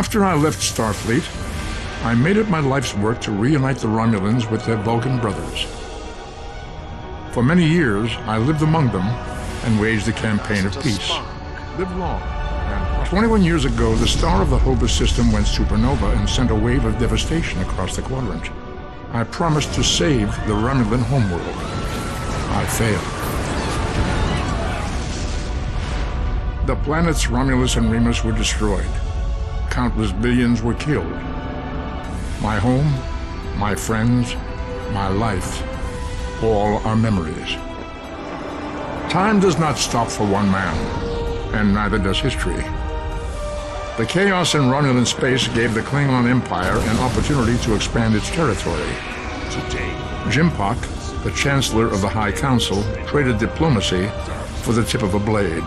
After I left Starfleet, I made it my life's work to reunite the Romulans with their Vulcan brothers. For many years, I lived among them and waged a campaign of peace. Live long. 21 years ago, the star of the Hobus system went supernova and sent a wave of devastation across the quadrant. I promised to save the Romulan homeworld. I failed. The planets Romulus and Remus were destroyed. Countless billions were killed. My home, my friends, my life, all are memories. Time does not stop for one man, and neither does history. The chaos in Romulan space gave the Klingon Empire an opportunity to expand its territory. Today, Jimpak, the Chancellor of the High Council, traded diplomacy for the tip of a blade.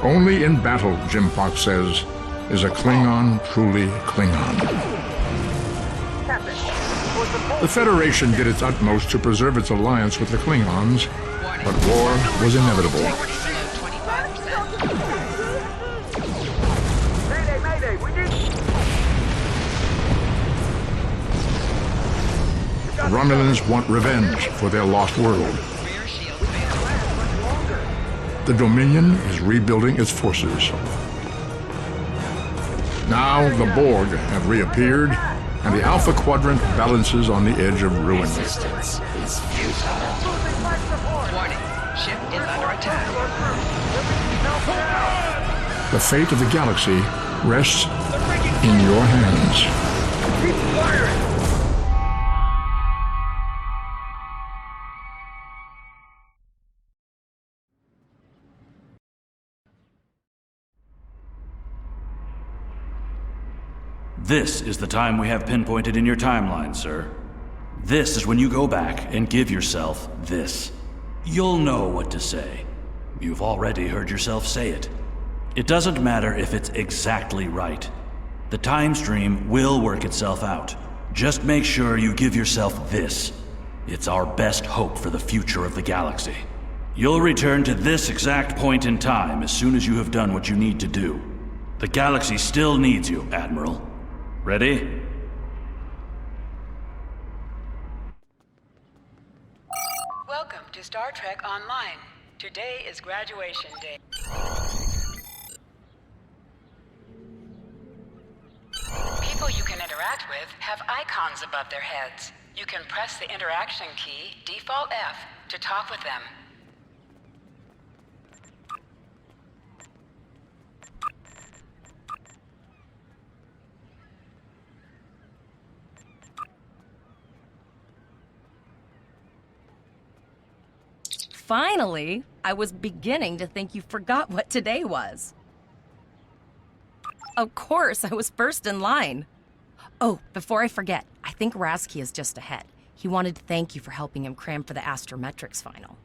Only in battle, Jimpak says, is a Klingon truly Klingon. The Federation did its utmost to preserve its alliance with the Klingons, but war was inevitable. The Romulans want revenge for their lost world. The Dominion is rebuilding its forces. Now the Borg have reappeared, and the Alpha Quadrant balances on the edge of ruin. Resistance is futile. Warning, ship is under attack. The fate of the galaxy rests in your hands. Keep firing! This is the time we have pinpointed in your timeline, sir. This is when you go back and give yourself this. You'll know what to say. You've already heard yourself say it. It doesn't matter if it's exactly right. The time stream will work itself out. Just make sure you give yourself this. It's our best hope for the future of the galaxy. You'll return to this exact point in time as soon as you have done what you need to do. The galaxy still needs you, Admiral. Ready? Welcome to Star Trek Online. Today is graduation day. People you can interact with have icons above their heads. You can press the interaction key, default F, to talk with them. Finally, I was beginning to think you forgot what today was. Of course, I was first in line. Oh, before I forget, I think Rasky is just ahead. He wanted to thank you for helping him cram for the astrometrics final.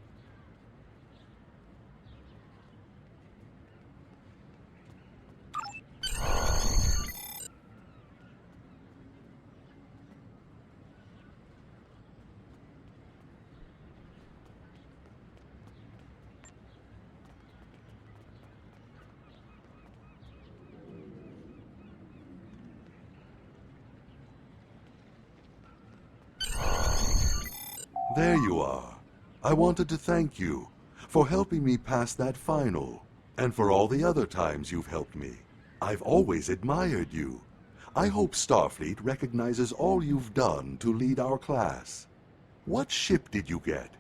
There you are. I wanted to thank you for helping me pass that final, and for all the other times you've helped me. I've always admired you. I hope Starfleet recognizes all you've done to lead our class. What ship did you get?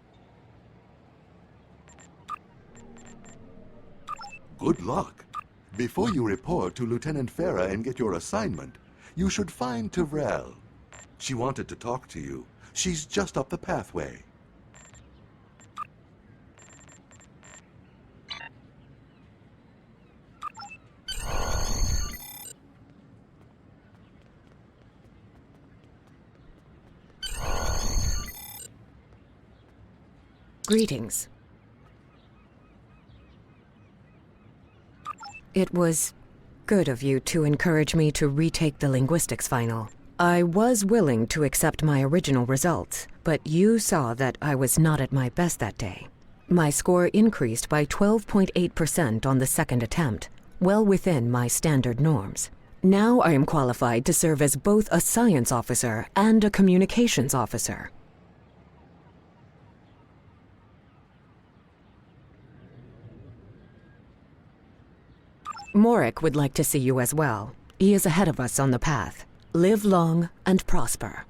Good luck. Before you report to Lieutenant Farah and get your assignment, you should find Tyrell. She wanted to talk to you. She's just up the pathway. Greetings. It was good of you to encourage me to retake the linguistics final. I was willing to accept my original results, but you saw that I was not at my best that day. My score increased by 12.8% on the second attempt, well within my standard norms. Now I am qualified to serve as both a science officer and a communications officer. Morik would like to see you as well. He is ahead of us on the path. Live long and prosper.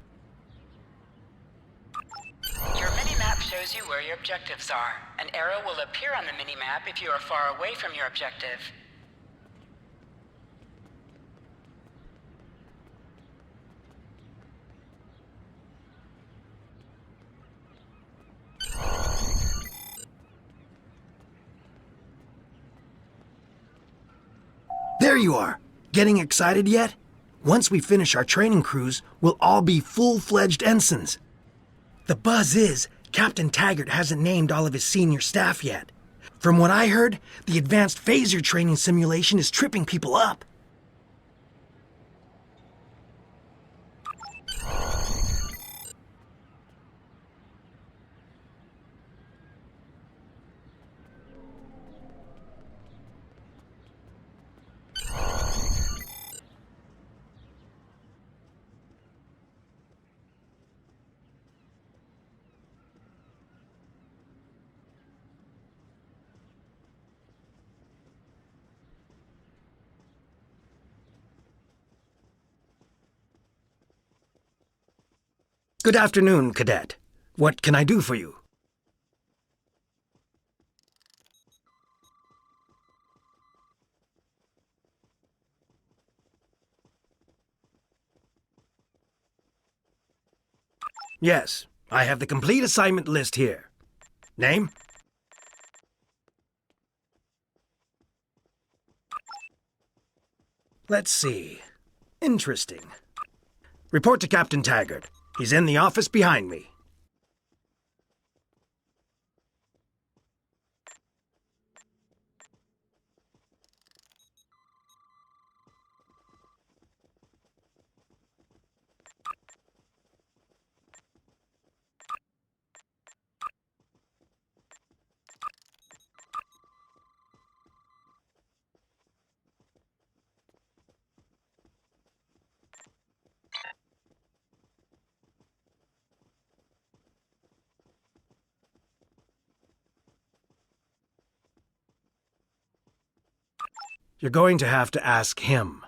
Your mini-map shows you where your objectives are. An arrow will appear on the mini-map if you are far away from your objective. There you are! Getting excited yet? Once we finish our training cruise, we'll all be full-fledged ensigns. The buzz is, Captain Taggart hasn't named all of his senior staff yet. From what I heard, the advanced phaser training simulation is tripping people up. Good afternoon, Cadet. What can I do for you? Yes, I have the complete assignment list here. Name? Let's see. Interesting. Report to Captain Taggart. He's in the office behind me. You're going to have to ask him.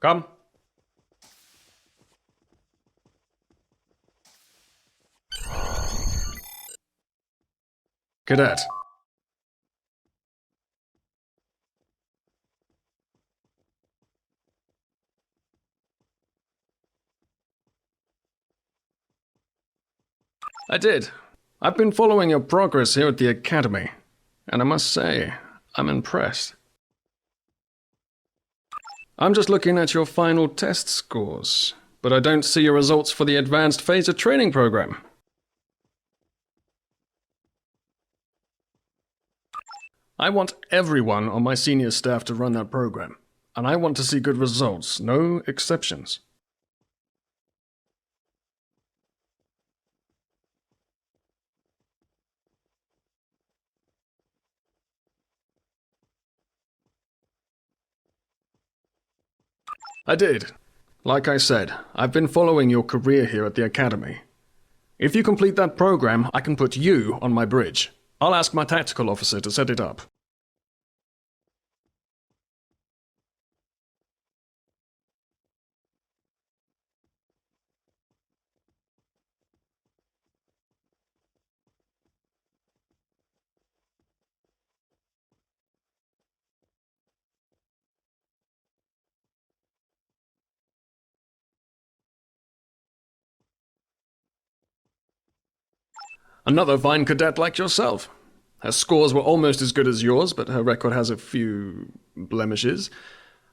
Come. Cadet. I did. I've been following your progress here at the Academy, and I must say, I'm impressed. I'm just looking at your final test scores, but I don't see your results for the Advanced Phaser Training Program. I want everyone on my senior staff to run that program, and I want to see good results, no exceptions. I did. Like I said, I've been following your career here at the Academy. If you complete that program, I can put you on my bridge. I'll ask my tactical officer to set it up. Another fine cadet like yourself. Her scores were almost as good as yours, but her record has a few blemishes.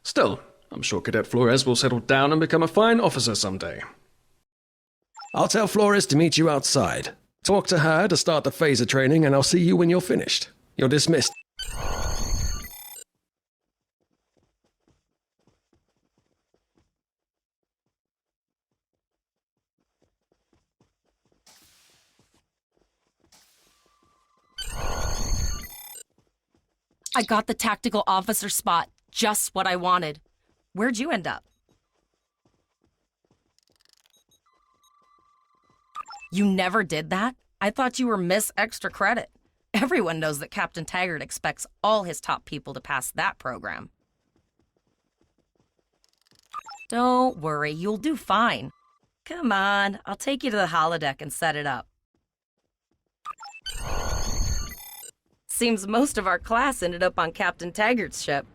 Still, I'm sure Cadet Flores will settle down and become a fine officer someday. I'll tell Flores to meet you outside. Talk to her to start the phaser training, and I'll see you when you're finished. You're dismissed. I got the tactical officer spot. Just what I wanted. Where'd you end up? You never did that? I thought you were Miss Extra Credit. Everyone knows that Captain Taggart expects all his top people to pass that program. Don't worry, you'll do fine. Come on, I'll take you to the holodeck and set it up. Seems most of our class ended up on Captain Taggart's ship.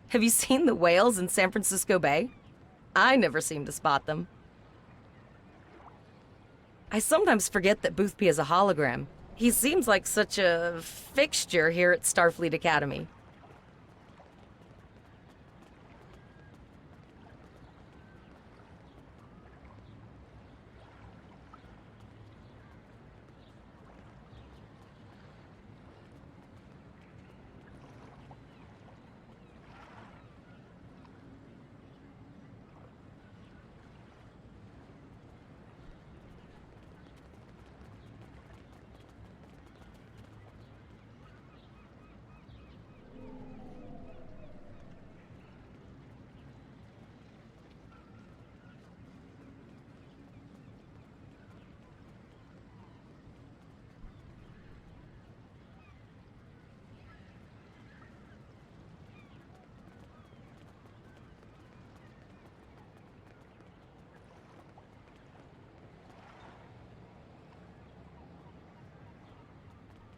Have you seen the whales in San Francisco Bay? I never seem to spot them. I sometimes forget that Boothby is a hologram. He seems like such a fixture here at Starfleet Academy.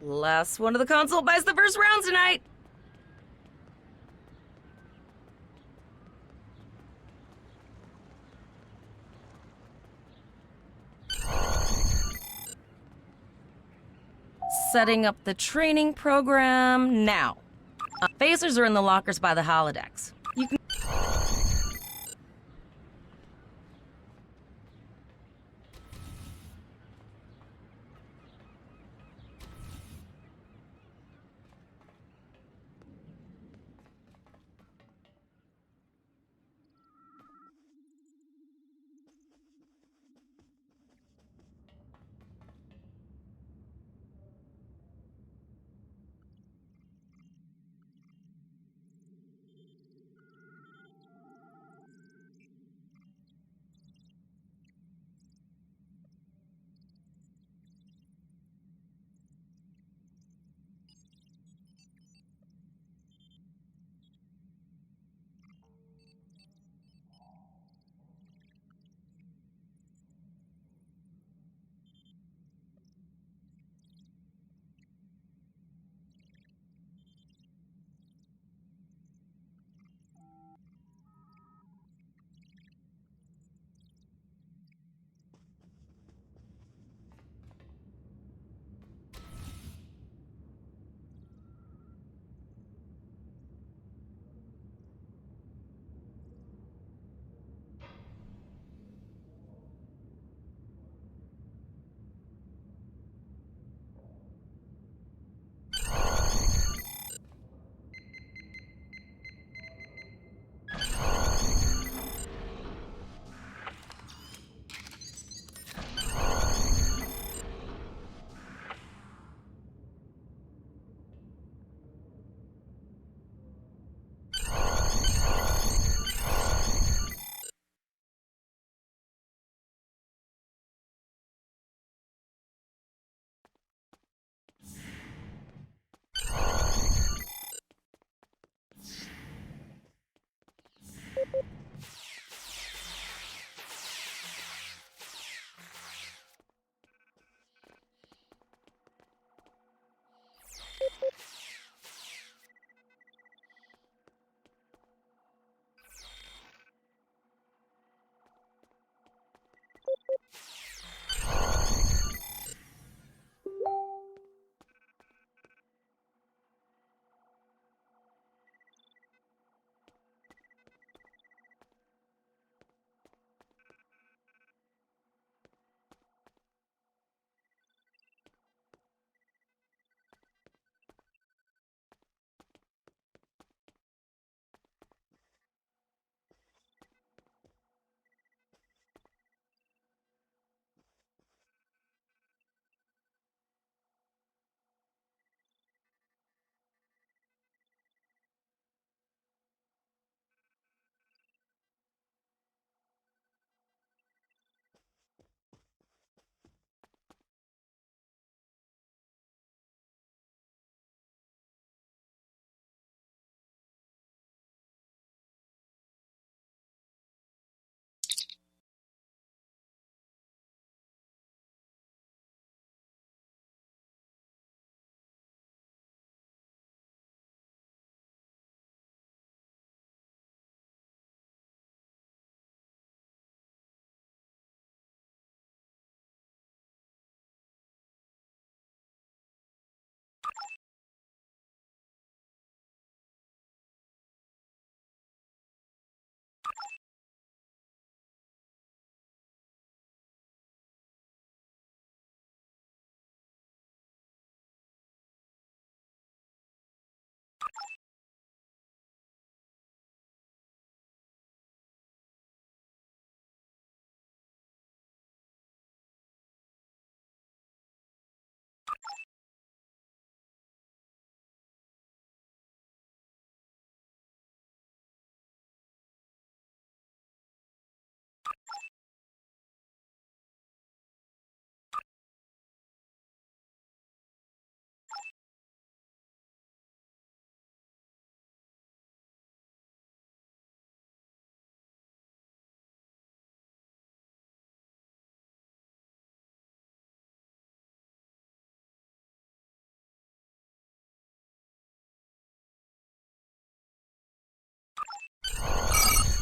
Last one of the console buys the first round tonight. Setting up the training program now. Phasers are in the lockers by the holodecks. You can...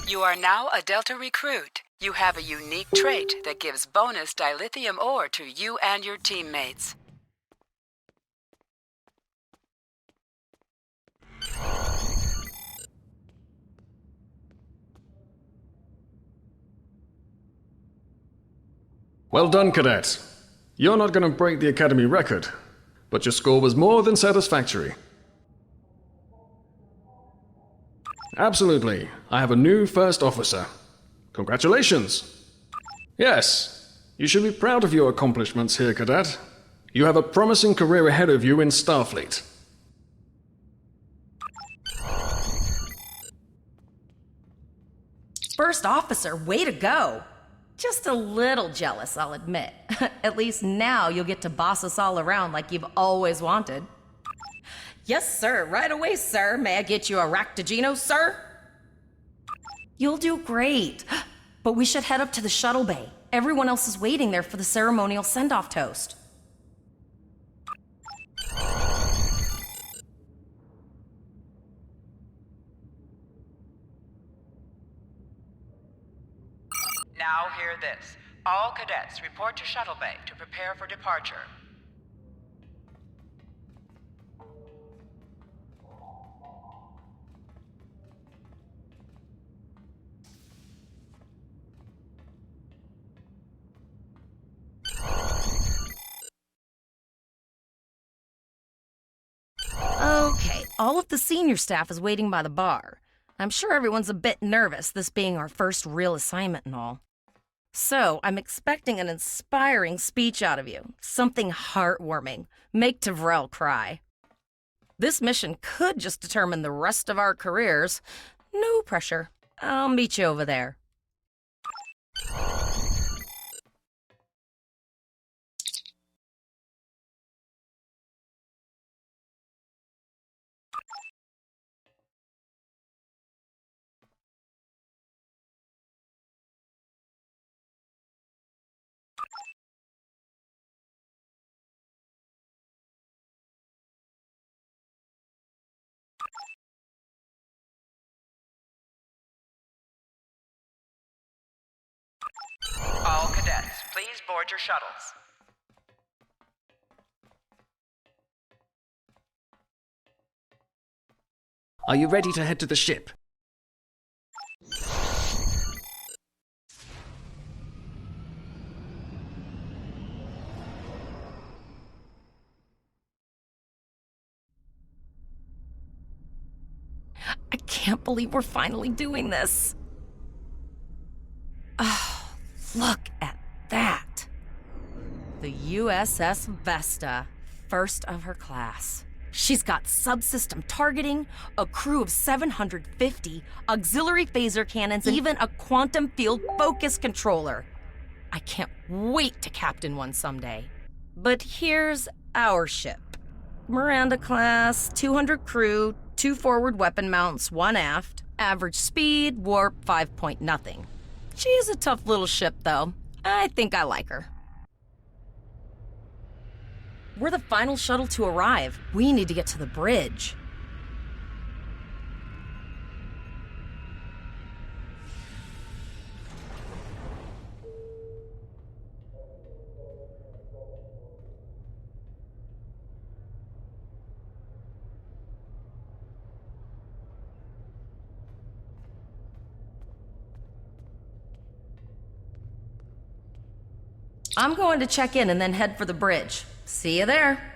You are now a Delta recruit. You have a unique trait that gives bonus dilithium ore to you and your teammates. Well done, Cadet. You're not going to break the Academy record, but your score was more than satisfactory. Absolutely. I have a new first officer. Congratulations. Yes, you should be proud of your accomplishments here, Cadet. You have a promising career ahead of you in Starfleet. First officer, way to go! Just a little jealous, I'll admit. At least now you'll get to boss us all around like you've always wanted. Yes, sir. Right away, sir. May I get you a Ractigino, sir? You'll do great. But we should head up to the shuttle bay. Everyone else is waiting there for the ceremonial send-off toast. Now hear this. All cadets report to shuttle bay to prepare for departure. Okay, all of the senior staff is waiting by the bar. I'm sure everyone's a bit nervous, this being our first real assignment and all. So, I'm expecting an inspiring speech out of you. Something heartwarming. Make Tavrel cry. This mission could just determine the rest of our careers. No pressure. I'll meet you over there. All cadets, please board your shuttles. Are you ready to head to the ship? I can't believe we're finally doing this. Oh, look at that. The USS Vesta, first of her class. She's got subsystem targeting, a crew of 750, auxiliary phaser cannons, and even a quantum field focus controller. I can't wait to captain one someday. But here's our ship. Miranda class, 200 crew, 2 forward weapon mounts, 1 aft, average speed, warp 5 point nothing. She is a tough little ship, though. I think I like her. We're the final shuttle to arrive. We need to get to the bridge. I'm going to check in and then head for the bridge. See you there.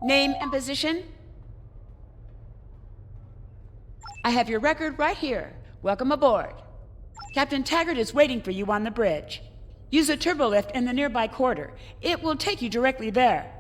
Name and position? I have your record right here. Welcome aboard. Captain Taggart is waiting for you on the bridge. Use a turbolift in the nearby quarter. It will take you directly there.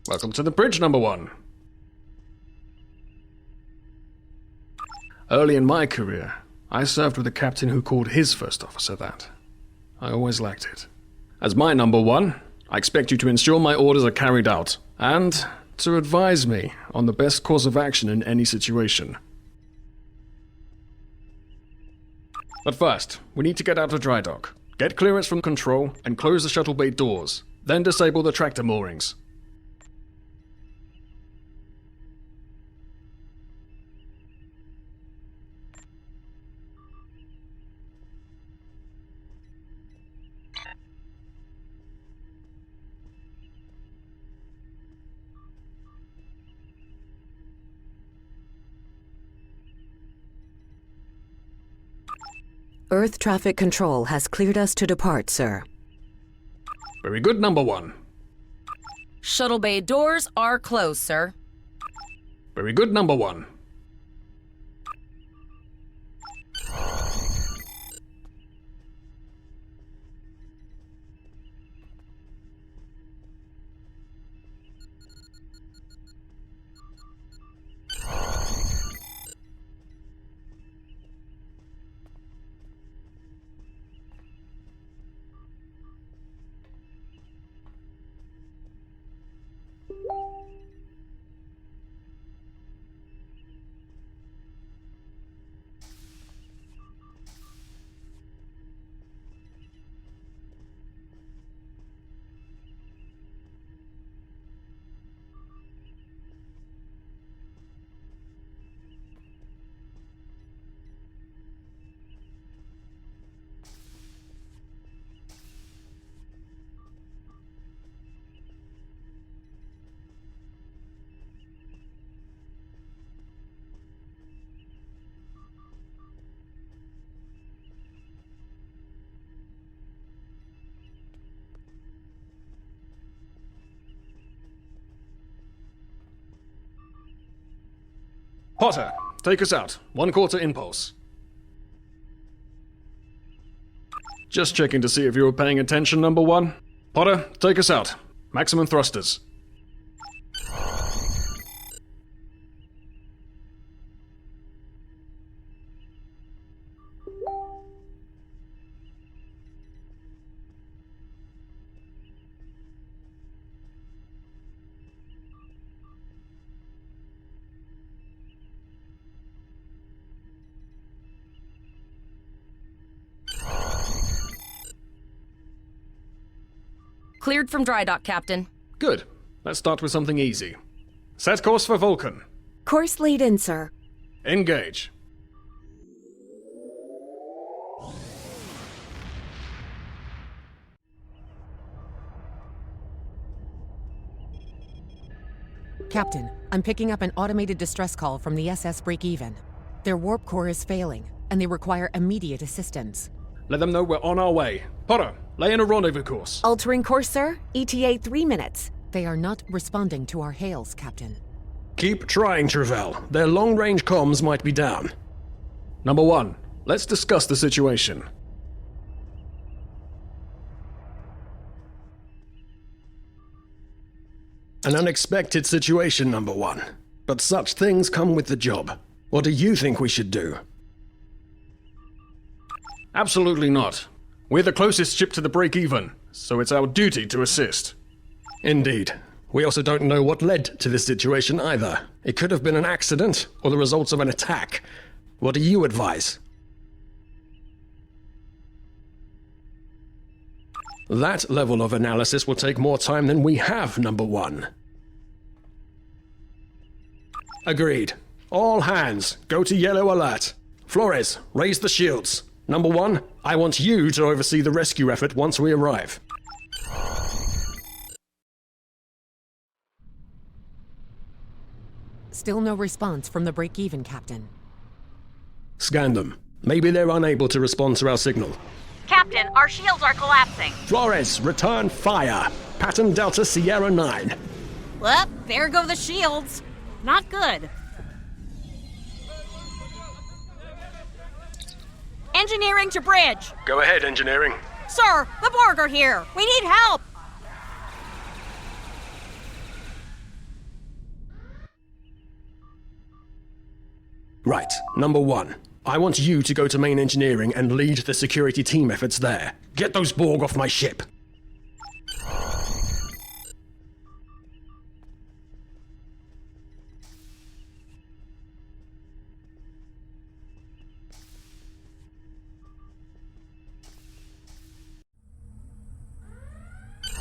Welcome to the bridge, number 1. Early in my career, I served with a captain who called his first officer that. I always liked it. As my number 1, I expect you to ensure my orders are carried out, and to advise me on the best course of action in any situation. But first, we need to get out of dry dock, get clearance from control, and close the shuttle bay doors, then disable the tractor moorings. Earth traffic control has cleared us to depart, sir. Very good, number 1. Shuttle bay doors are closed, sir. Very good, number 1. Potter, take us out. 1/4 impulse. Just checking to see if you were paying attention, number 1. Potter, take us out. Maximum thrusters. Cleared from dry dock, Captain. Good. Let's start with something easy. Set course for Vulcan. Course lead in, sir. Engage. Captain, I'm picking up an automated distress call from the SS Break-Even. Their warp core is failing, and they require immediate assistance. Let them know we're on our way. Potter, lay in a rendezvous course. Altering course, sir. ETA 3 minutes. They are not responding to our hails, Captain. Keep trying, Travell. Their long-range comms might be down. Number 1, let's discuss the situation. An unexpected situation, Number 1. But such things come with the job. What do you think we should do? Absolutely not. We're the closest ship to the break-even, so it's our duty to assist. Indeed. We also don't know what led to this situation either. It could have been an accident, or the results of an attack. What do you advise? That level of analysis will take more time than we have, Number 1. Agreed. All hands, go to yellow alert. Flores, raise the shields. Number 1, I want you to oversee the rescue effort once we arrive. Still no response from the Break-Even, Captain. Scan them. Maybe they're unable to respond to our signal. Captain, our shields are collapsing. Flores, return fire. Pattern Delta Sierra 9. Well, there go the shields. Not good. Engineering to bridge. Go ahead, engineering. Sir, the Borg are here. We need help. Right, Number 1. I want you to go to main engineering and lead the security team efforts there. Get those Borg off my ship.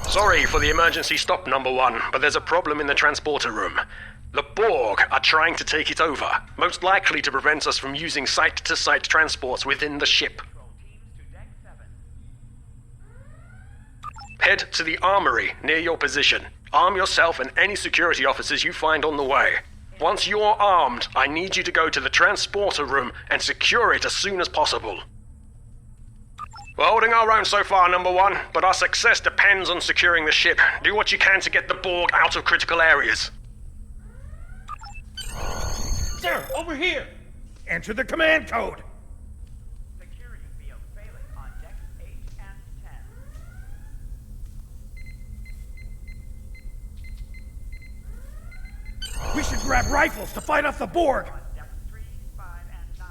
Sorry for the emergency stop, Number 1, but there's a problem in the transporter room. The Borg are trying to take it over, most likely to prevent us from using site-to-site transports within the ship. Head to the armory near your position. Arm yourself and any security officers you find on the way. Once you're armed, I need you to go to the transporter room and secure it as soon as possible. We're holding our own so far, Number 1, but our success depends on securing the ship. Do what you can to get the Borg out of critical areas. Sir, over here! Enter the command code! Security field failing on decks 8 and 10. We should grab rifles to fight off the Borg! On decks 3, 5, and 9.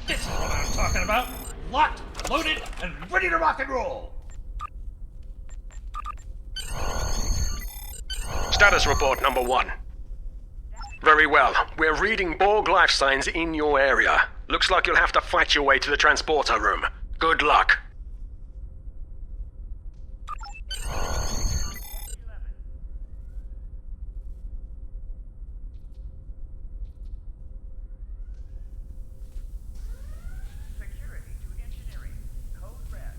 This is what I'm talking about! Locked, loaded, and ready to rock and roll! Status report, Number 1. Very well. We're reading Borg life signs in your area. Looks like you'll have to fight your way to the transporter room. Good luck. Security to engineering. Code red.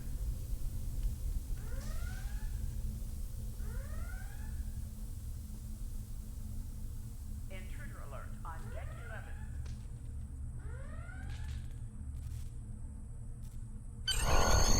Intruder alert on deck 11.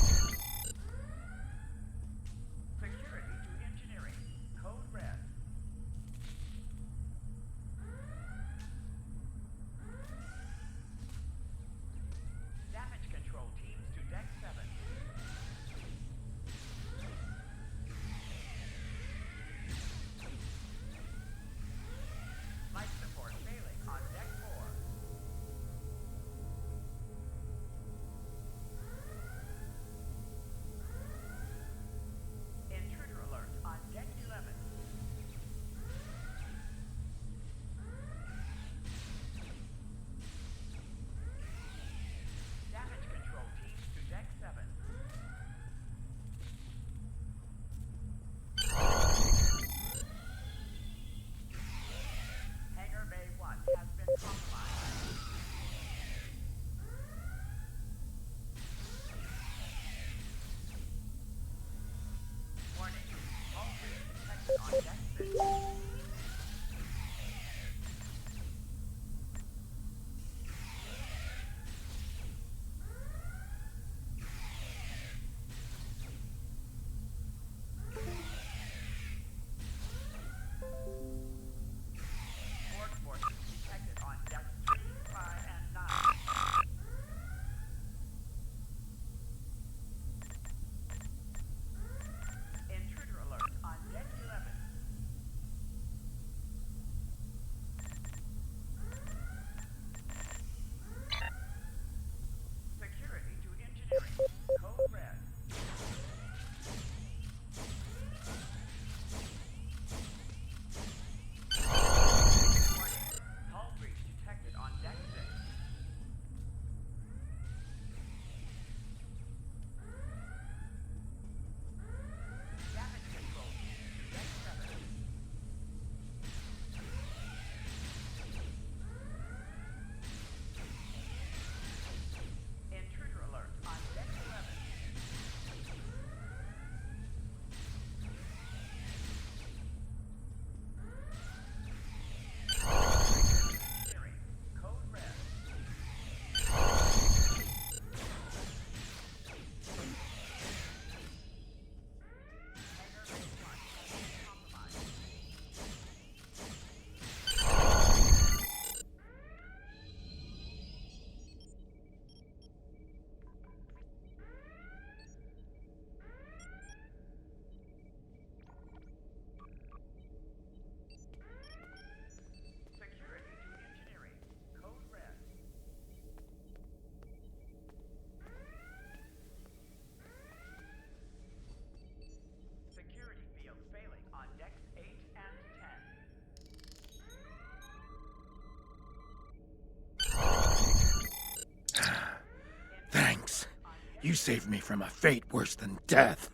You saved me from a fate worse than death.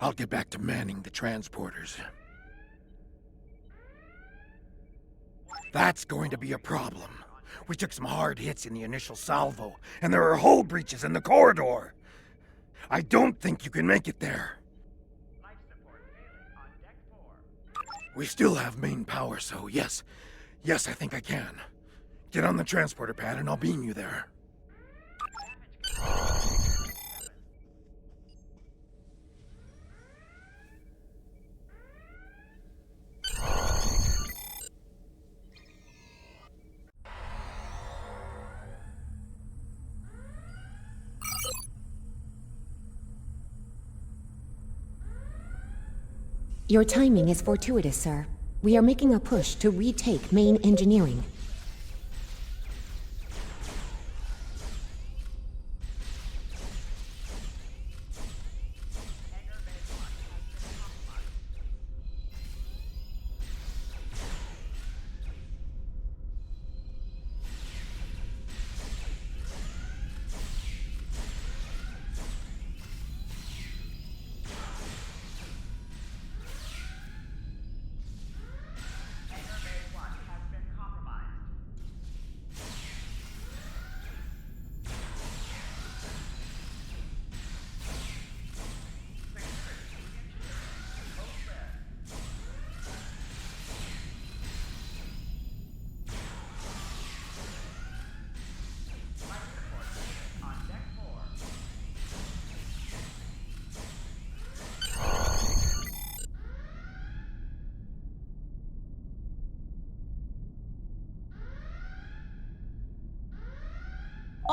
I'll get back to manning the transporters. That's going to be a problem. We took some hard hits in the initial salvo, and there are hull breaches in the corridor. I don't think you can make it there. We still have main power, so yes, I think I can. Get on the transporter pad and I'll beam you there. Your timing is fortuitous, sir. We are making a push to retake main engineering.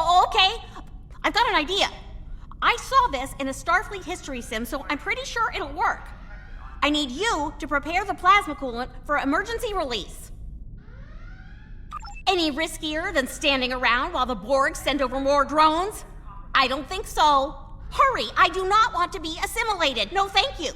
Oh, okay. I've got an idea. I saw this in a Starfleet history sim, so I'm pretty sure it'll work. I need you to prepare the plasma coolant for emergency release. Any riskier than standing around while the Borg send over more drones? I don't think so. Hurry, I do not want to be assimilated. No, thank you.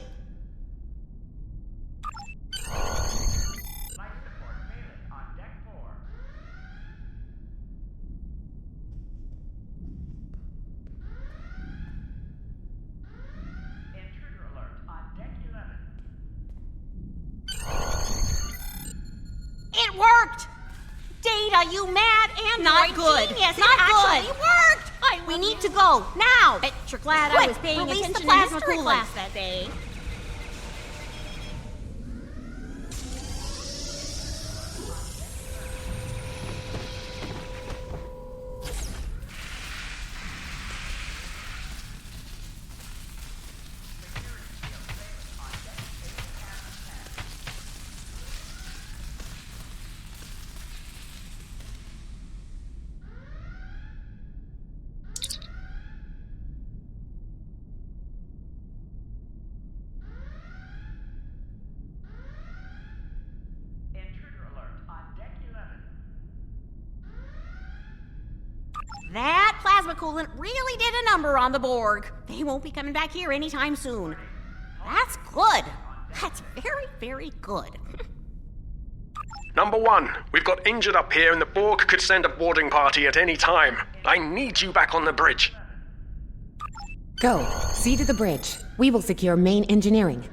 It worked! Data, you mad and not good. Genius. Not good. It worked! We need to go, now! Bet you're glad Quick, I was paying release attention the plasma in history coolant. class that day. That plasma coolant really did a number on the Borg. They won't be coming back here anytime soon. That's good. That's very, very good. Number 1, we've got injured up here and the Borg could send a boarding party at any time. I need you back on the bridge. Go. See to the bridge. We will secure main engineering.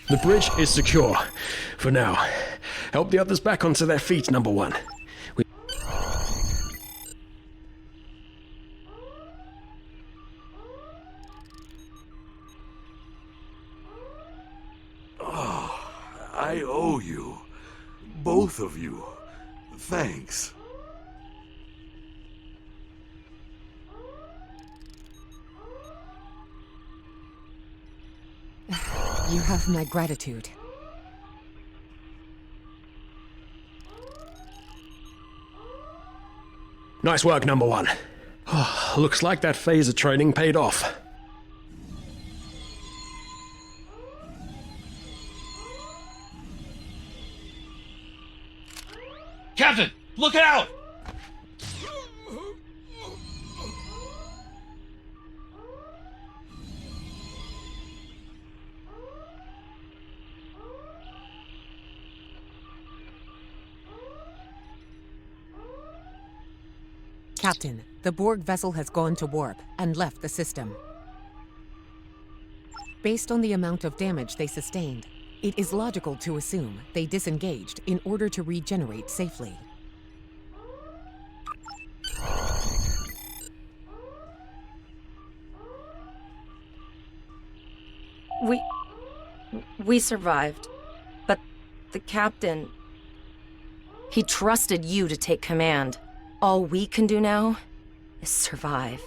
The bridge is secure. For now. Help the others back onto their feet, Number 1. I owe you. Both of you. Thanks. You have my gratitude. Nice work, number one. Looks like that phase of training paid off. Captain, look out! Captain, the Borg vessel has gone to warp and left the system. Based on the amount of damage they sustained, it is logical to assume they disengaged in order to regenerate safely. We survived. But the captain... He trusted you to take command. All we can do now is survive.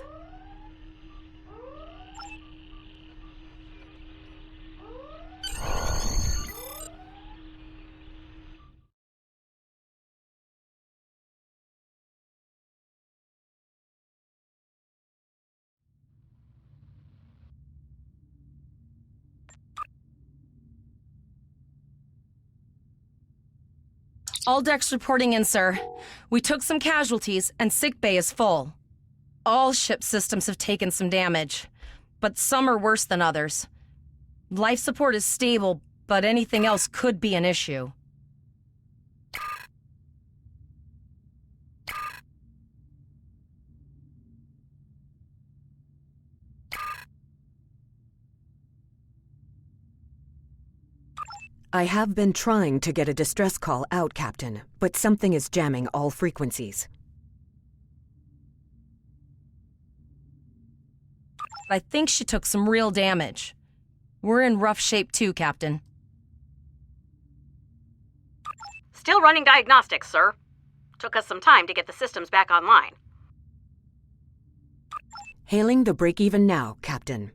All decks reporting in, sir. We took some casualties, and sickbay is full. All ship systems have taken some damage, but some are worse than others. Life support is stable, but anything else could be an issue. I have been trying to get a distress call out, Captain, but something is jamming all frequencies. I think she took some real damage. We're in rough shape too, Captain. Still running diagnostics, sir. Took us some time to get the systems back online. Hailing the break-even now, Captain.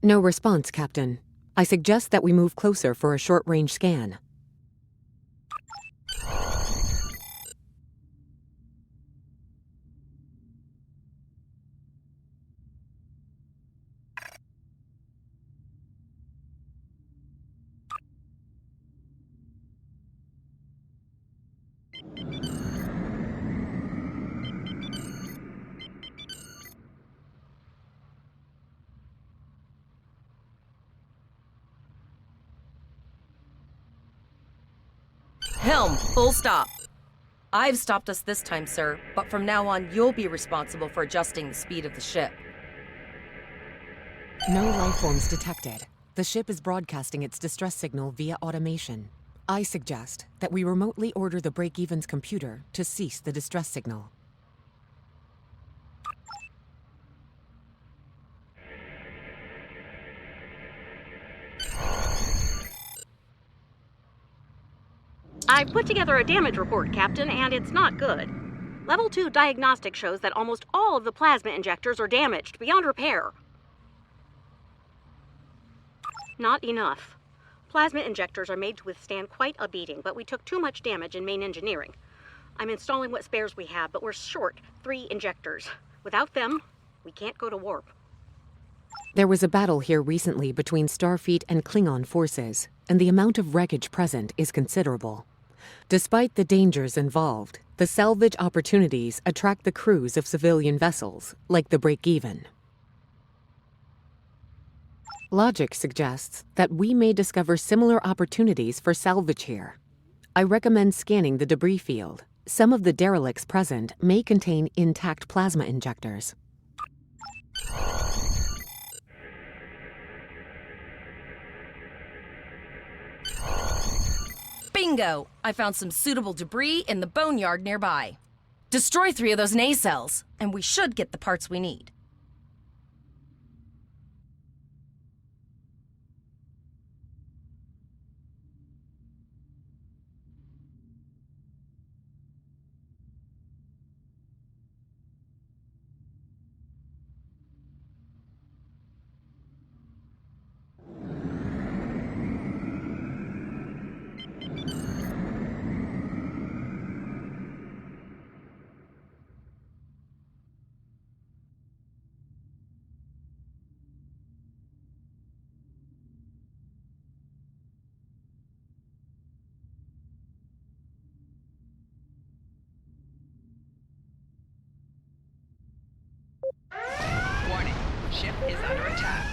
No response, Captain. I suggest that we move closer for a short-range scan. Helm, full stop. I've stopped us this time, sir, but from now on, you'll be responsible for adjusting the speed of the ship. No life forms detected. The ship is broadcasting its distress signal via automation. I suggest that we remotely order the break-even's computer to cease the distress signal. I put together a damage report, Captain, and it's not good. Level 2 diagnostic shows that almost all of the plasma injectors are damaged beyond repair. Not enough. Plasma injectors are made to withstand quite a beating, but we took too much damage in main engineering. I'm installing what spares we have, but we're short 3 injectors. Without them, we can't go to warp. There was a battle here recently between Starfleet and Klingon forces, and the amount of wreckage present is considerable. Despite the dangers involved, the salvage opportunities attract the crews of civilian vessels, like the Break-Even. Logic suggests that we may discover similar opportunities for salvage here. I recommend scanning the debris field. Some of the derelicts present may contain intact plasma injectors. Bingo! I found some suitable debris in the boneyard nearby. Destroy 3 of those nacelles, and we should get the parts we need. Ship is under attack.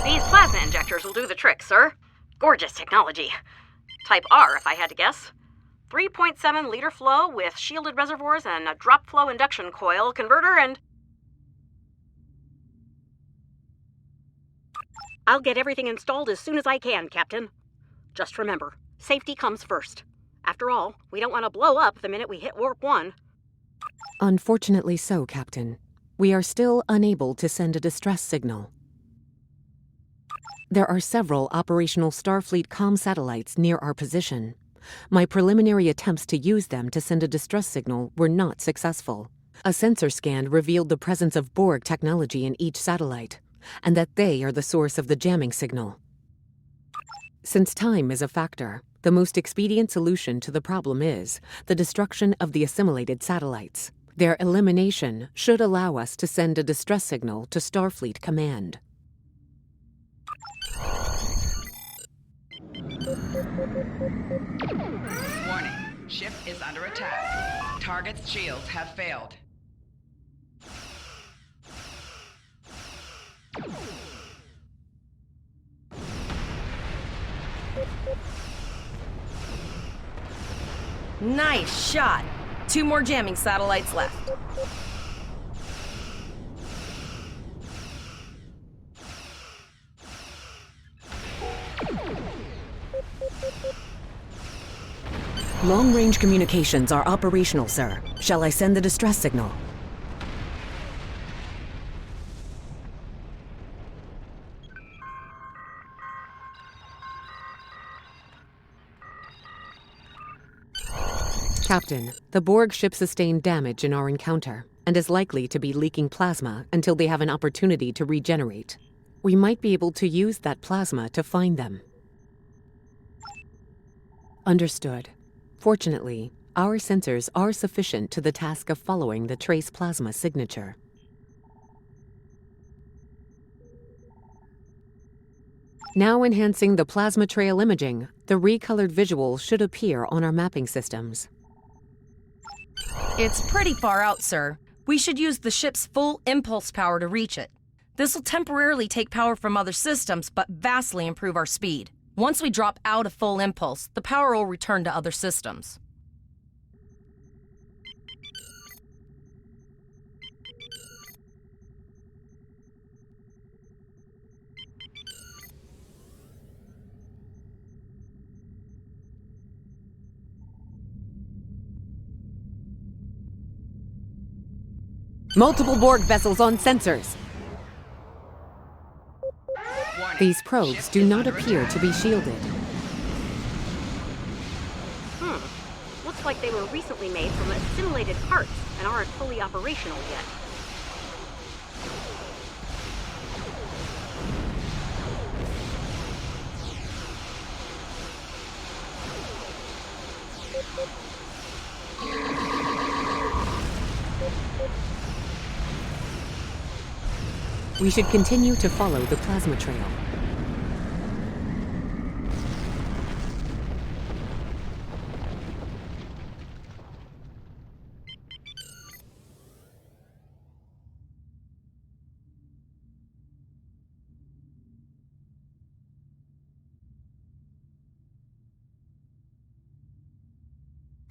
These plasma injectors will do the trick, sir. Gorgeous technology. Type R, if I had to guess. 3.7 liter flow with shielded reservoirs and a drop flow induction coil converter and... I'll get everything installed as soon as I can, Captain. Just remember, safety comes first. After all, we don't want to blow up the minute we hit Warp 1. Unfortunately so, Captain. We are still unable to send a distress signal. There are several operational Starfleet comm satellites near our position. My preliminary attempts to use them to send a distress signal were not successful. A sensor scan revealed the presence of Borg technology in each satellite, and that they are the source of the jamming signal. Since time is a factor, the most expedient solution to the problem is the destruction of the assimilated satellites. Their elimination should allow us to send a distress signal to Starfleet Command. Warning. Ship is under attack. Target's shields have failed. Nice shot. 2 more jamming satellites left. Long-range communications are operational, sir. Shall I send the distress signal? Captain, the Borg ship sustained damage in our encounter and is likely to be leaking plasma until they have an opportunity to regenerate. We might be able to use that plasma to find them. Understood. Fortunately, our sensors are sufficient to the task of following the trace plasma signature. Now enhancing the plasma trail imaging, the recolored visuals should appear on our mapping systems. It's pretty far out, sir. We should use the ship's full impulse power to reach it. This will temporarily take power from other systems, but vastly improve our speed. Once we drop out of full impulse, the power will return to other systems. Multiple Borg vessels on sensors. Warning. These probes Ship do is not under appear attack. to be shielded. Looks like they were recently made from assimilated parts and aren't fully operational yet. We should continue to follow the plasma trail.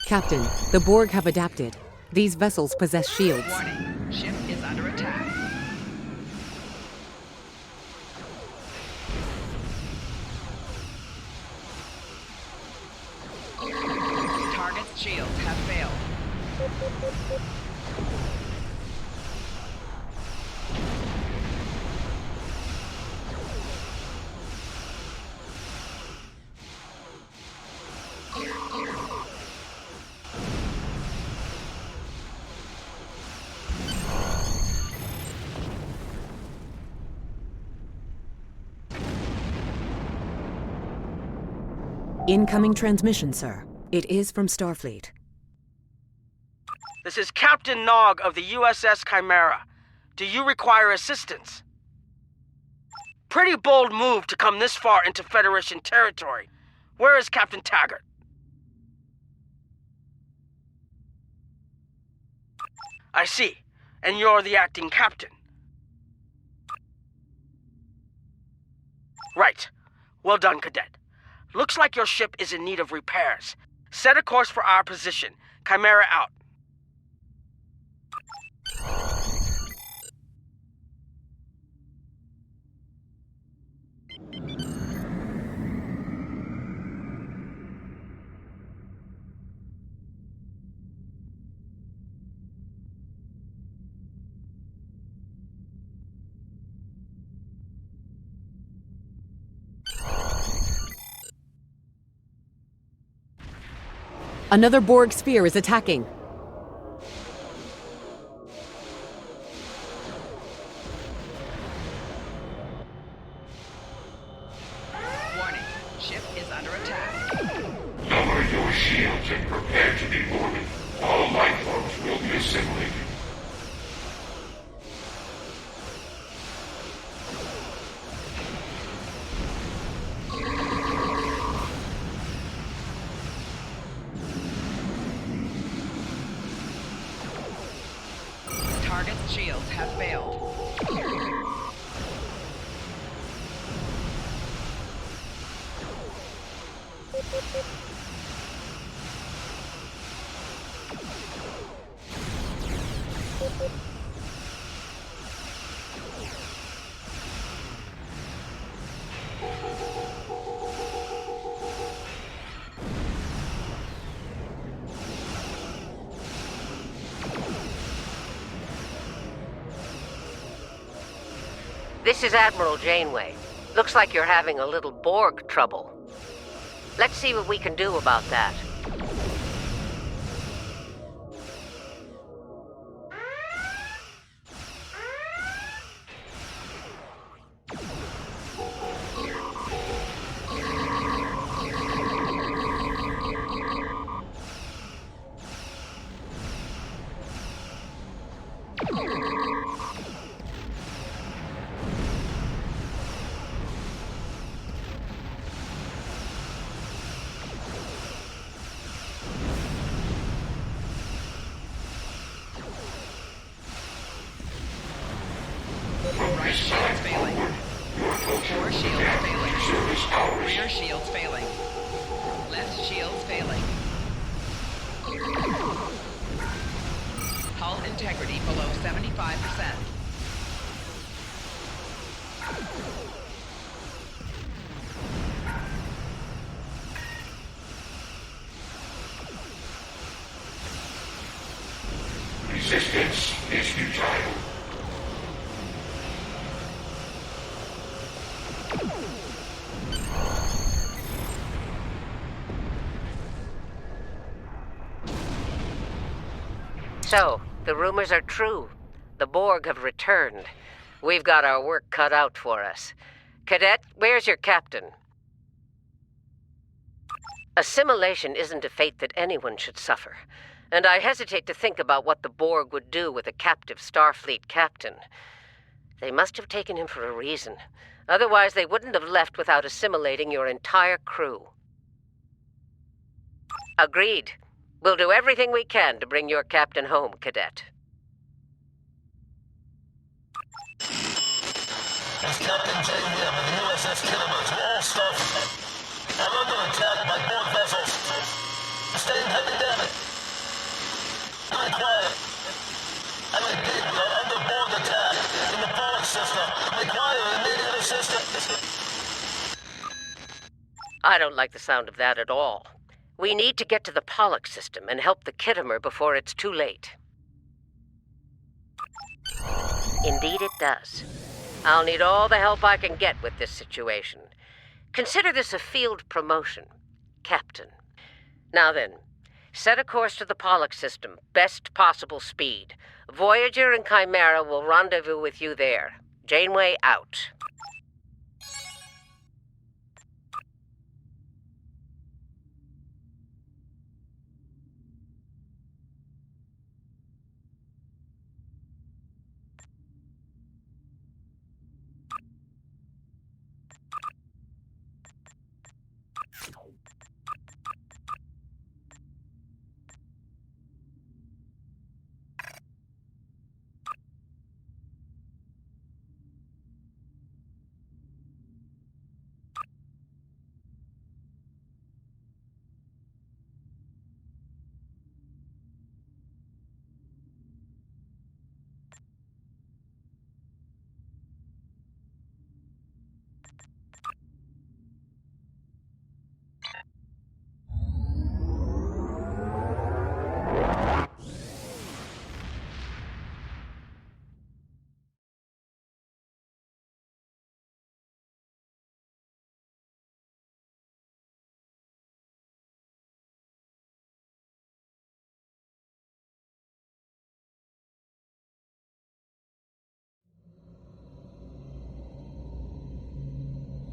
Captain, the Borg have adapted. These vessels possess shields. Warning. Ship is under attack. Target's shields have failed. Incoming transmission, sir. It is from Starfleet. This is Captain Nog of the USS Chimera. Do you require assistance? Pretty bold move to come this far into Federation territory. Where is Captain Taggart? I see. And you're the acting captain. Right. Well done, Cadet. Looks like your ship is in need of repairs. Set a course for our position. Chimera out. Another Borg sphere is attacking. Warning. Ship is under attack. Lower your shields and prepare to be boarded. All life forms will be assimilated. Target's shields have failed. This is Admiral Janeway. Looks like you're having a little Borg trouble. Let's see what we can do about that. Right shields failing. Core shields failing. Rear shields failing. Left shields failing. Hull integrity below 75%. Resistance is futile. So, the rumors are true. The Borg have returned. We've got our work cut out for us. Cadet, where's your captain? Assimilation isn't a fate that anyone should suffer, and I hesitate to think about what the Borg would do with a captive Starfleet captain. They must have taken him for a reason. Otherwise, they wouldn't have left without assimilating your entire crew. Agreed. We'll do everything we can to bring your captain home, Cadet. As Captain Janeway of the USS Kittimer to all Starfleet. I'm under attack by Borg vessels. Sustained heavy damage. Very quiet. I repeat, we are under Borg attack in the Borg system. Require immediate assistance. I don't like the sound of that at all. We need to get to the Pollock system and help the Kittimer before it's too late. Indeed it does. I'll need all the help I can get with this situation. Consider this a field promotion, Captain. Now then, set a course to the Pollock system, best possible speed. Voyager and Chimera will rendezvous with you there. Janeway out.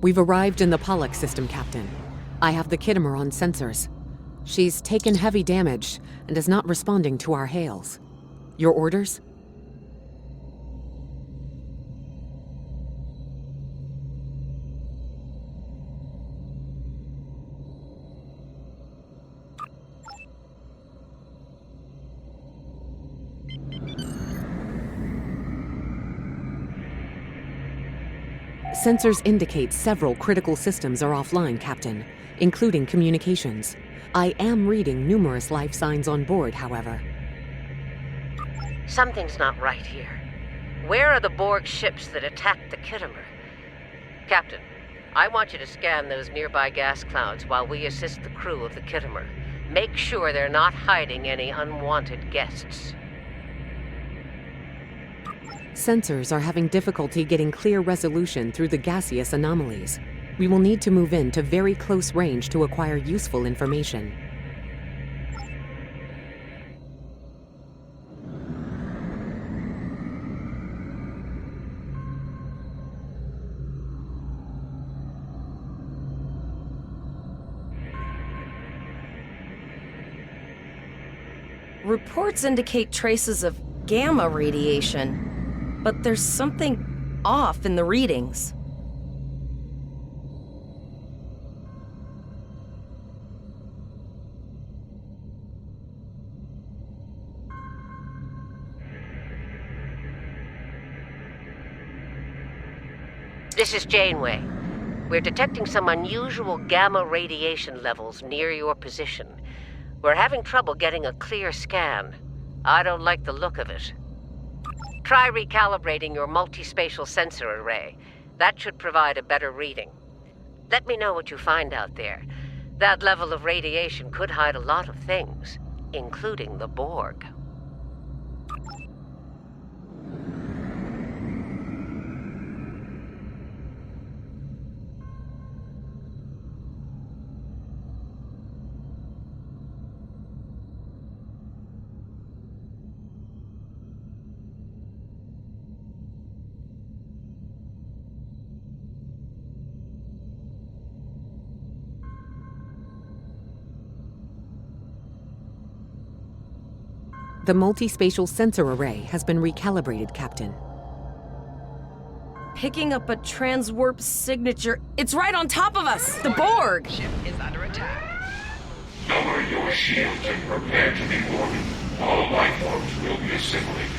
We've arrived in the Pollux system, Captain. I have the Kittimer on sensors. She's taken heavy damage and is not responding to our hails. Your orders? Sensors indicate several critical systems are offline, Captain, including communications. I am reading numerous life signs on board, however. Something's not right here. Where are the Borg ships that attacked the Kittimer? Captain, I want you to scan those nearby gas clouds while we assist the crew of the Kittimer. Make sure they're not hiding any unwanted guests. Sensors are having difficulty getting clear resolution through the gaseous anomalies. We will need to move in to very close range to acquire useful information. Reports indicate traces of gamma radiation. But there's something off in the readings. This is Janeway. We're detecting some unusual gamma radiation levels near your position. We're having trouble getting a clear scan. I don't like the look of it. Try recalibrating your multispatial sensor array. That should provide a better reading. Let me know what you find out there. That level of radiation could hide a lot of things, including the Borg. The multispatial sensor array has been recalibrated, Captain. Picking up a transwarp signature. It's right on top of us! The Borg! Ship is under attack. Lower your shields and prepare to be boarded. All life forms will be assimilated.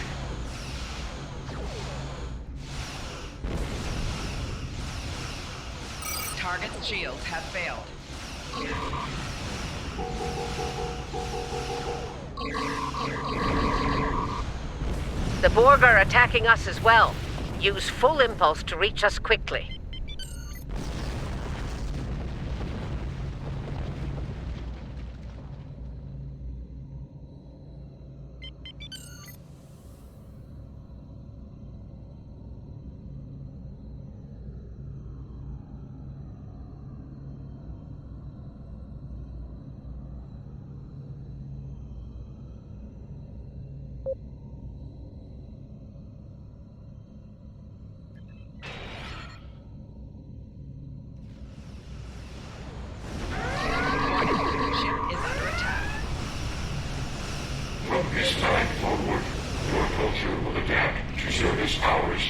Target's shields have failed. The Borg are attacking us as well. Use full impulse to reach us quickly. From this time forward, your culture will adapt to service hours.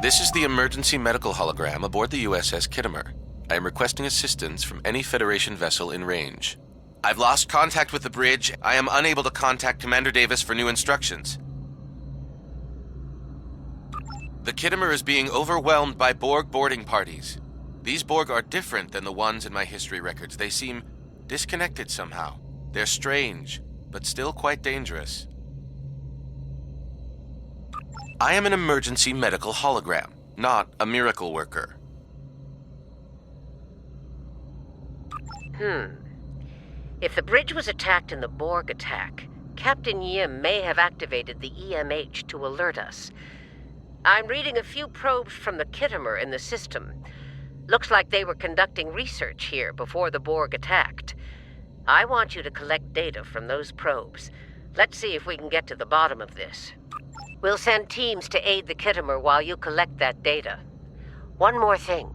This is the emergency medical hologram aboard the USS Kittimer. I am requesting assistance from any Federation vessel in range. I've lost contact with the bridge. I am unable to contact Commander Davis for new instructions. The Kittimer is being overwhelmed by Borg boarding parties. These Borg are different than the ones in my history records. They seem disconnected somehow. They're strange, but still quite dangerous. I am an emergency medical hologram, not a miracle worker. If the bridge was attacked in the Borg attack, Captain Yim may have activated the EMH to alert us. I'm reading a few probes from the Kittimer in the system. Looks like they were conducting research here before the Borg attacked. I want you to collect data from those probes. Let's see if we can get to the bottom of this. We'll send teams to aid the Kittimer while you collect that data. One more thing.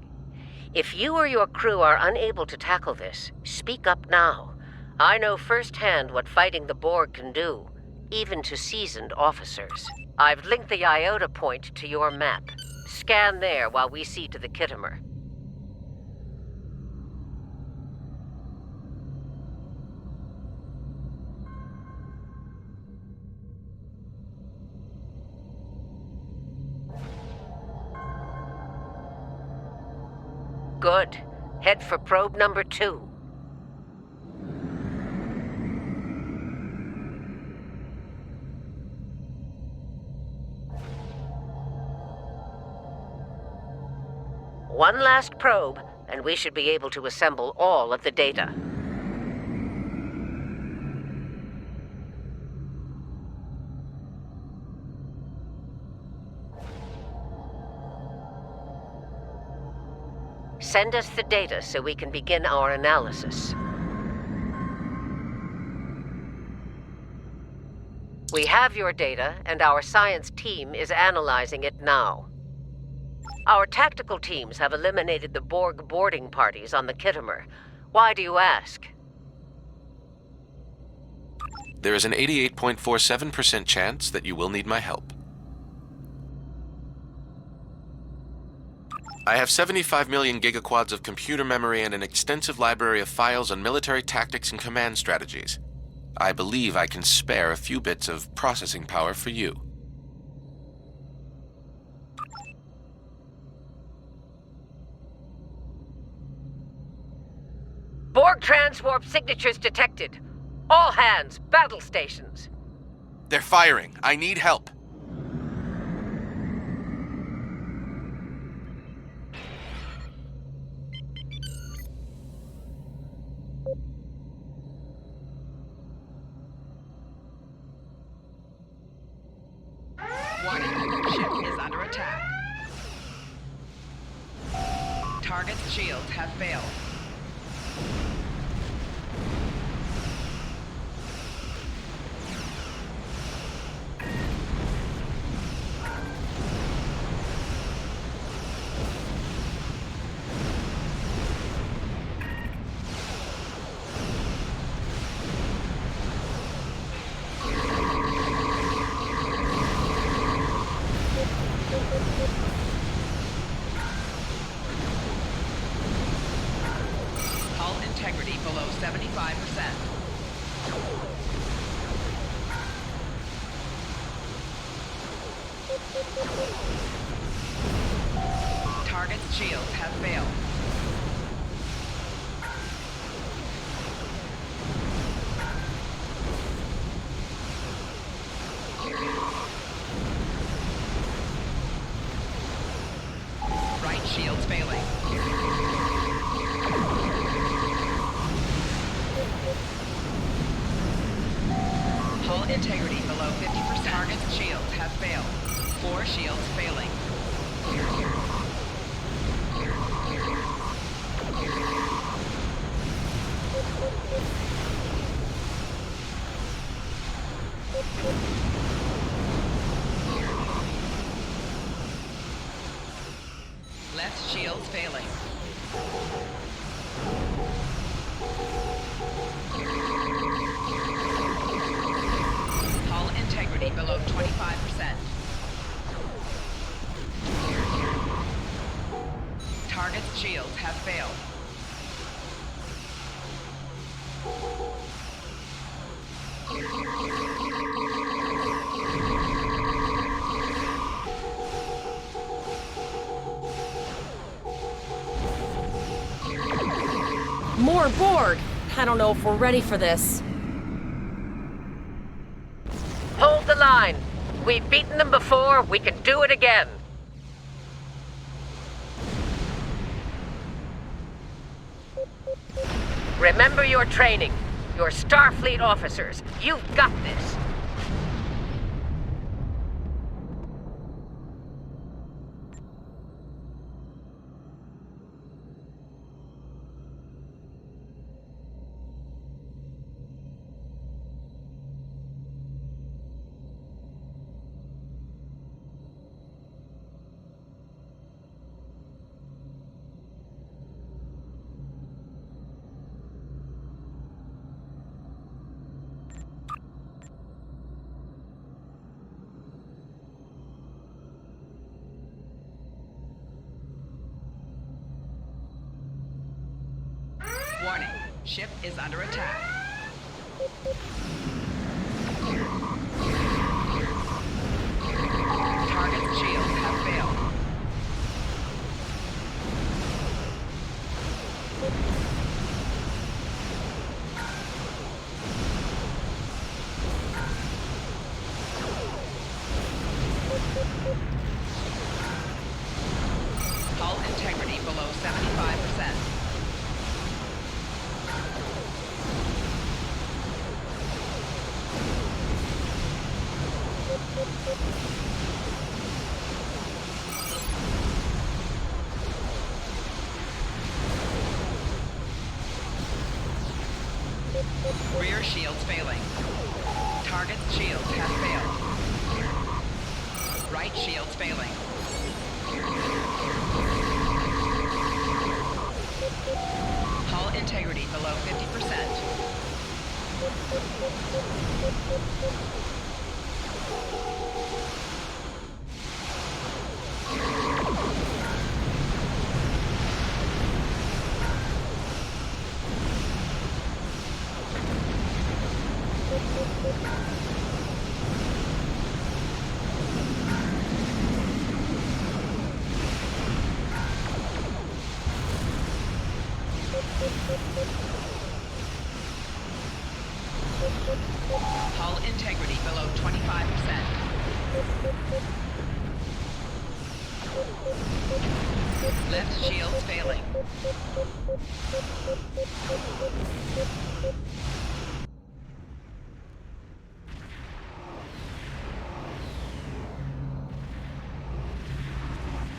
If you or your crew are unable to tackle this, speak up now. I know firsthand what fighting the Borg can do, even to seasoned officers. I've linked the Iota point to your map. Scan there while we see to the Kittimer. Good. Head for probe number 2. One last probe, and we should be able to assemble all of the data. Send us the data so we can begin our analysis. We have your data, and our science team is analyzing it now. Our tactical teams have eliminated the Borg boarding parties on the Kittimer. Why do you ask? There is an 88.47% chance that you will need my help. I have 75 million gigaquads of computer memory and an extensive library of files on military tactics and command strategies. I believe I can spare a few bits of processing power for you. Borg transwarp signatures detected. All hands, battle stations. They're firing. I need help. Warning, ship is under attack. Target's shields have failed. Hull integrity below 75%. Target's shields have failed. Right shield's failing. Hull integrity below 50%. Target's shields have failed. 4 shields failing. Left shield's failing. Hull integrity below 25%. Target's shields have failed. More Borg! I don't know if we're ready for this. Hold the line. We've beaten them before, we can do it again. Remember your training. You're Starfleet officers. You've got this. Warning, ship is under attack. Target's shields have failed. Hull integrity below 75%. Rear shields failing. Target's shields have failed. Right shields failing. Hull integrity below 50%. Hull integrity below 25%. Left shields failing.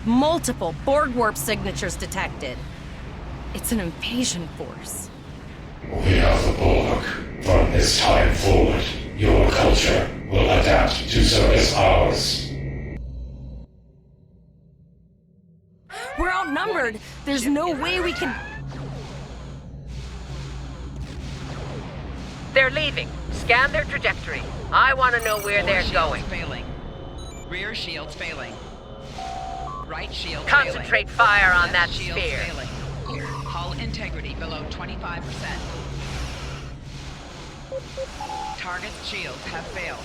Multiple Borg warp signatures detected. It's an invasion force. We are the Borg. From this time forward, your culture will adapt to service ours. We're outnumbered. There's no way we can... They're leaving. Scan their trajectory. I want to know where they're going. Failing. Rear shields failing. Right shield Concentrate fire on that shield sphere. Failing. Hull integrity below 25%. Target's shields have failed.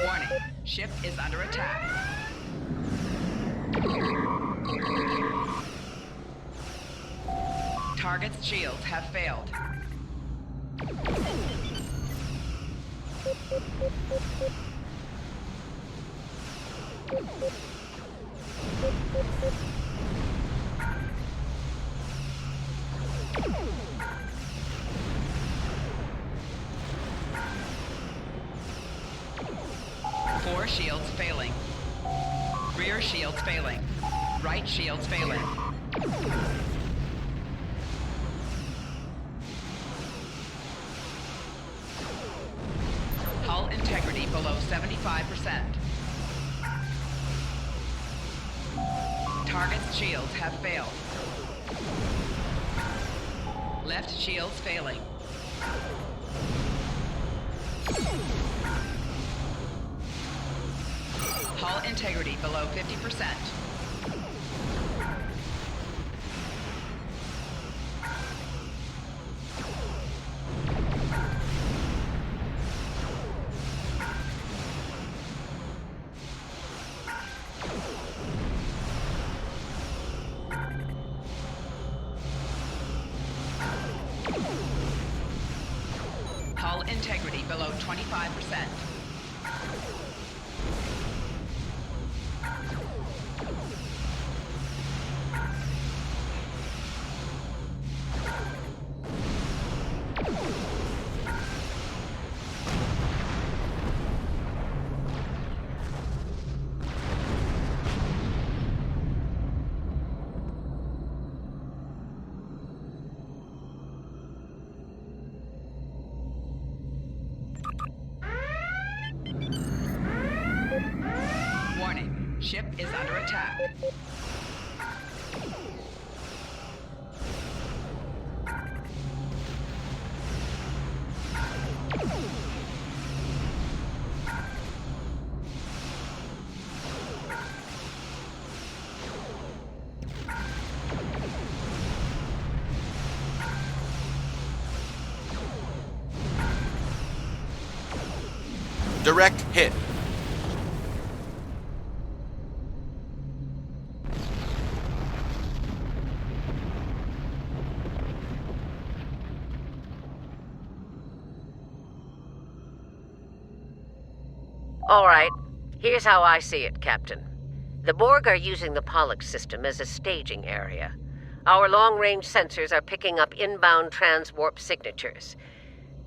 Warning, ship is under attack. Target's shields have failed. Four shields failing. Rear shields failing. Right shields failing. Hull integrity below 75%. Target's shields have failed. Left shields failing. Hull integrity below 50%. Hull integrity below 25%. Ship is under attack. Direct hit. All right, here's how I see it, Captain. The Borg are using the Pollux system as a staging area. Our long-range sensors are picking up inbound transwarp signatures.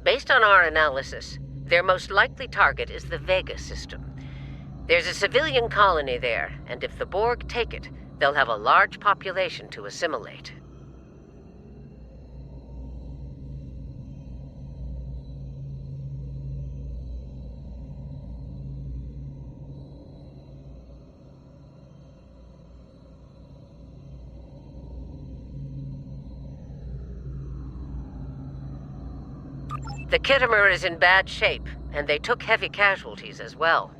Based on our analysis, their most likely target is the Vega system. There's a civilian colony there, and if the Borg take it, they'll have a large population to assimilate. The Kittimer is in bad shape, and they took heavy casualties as well.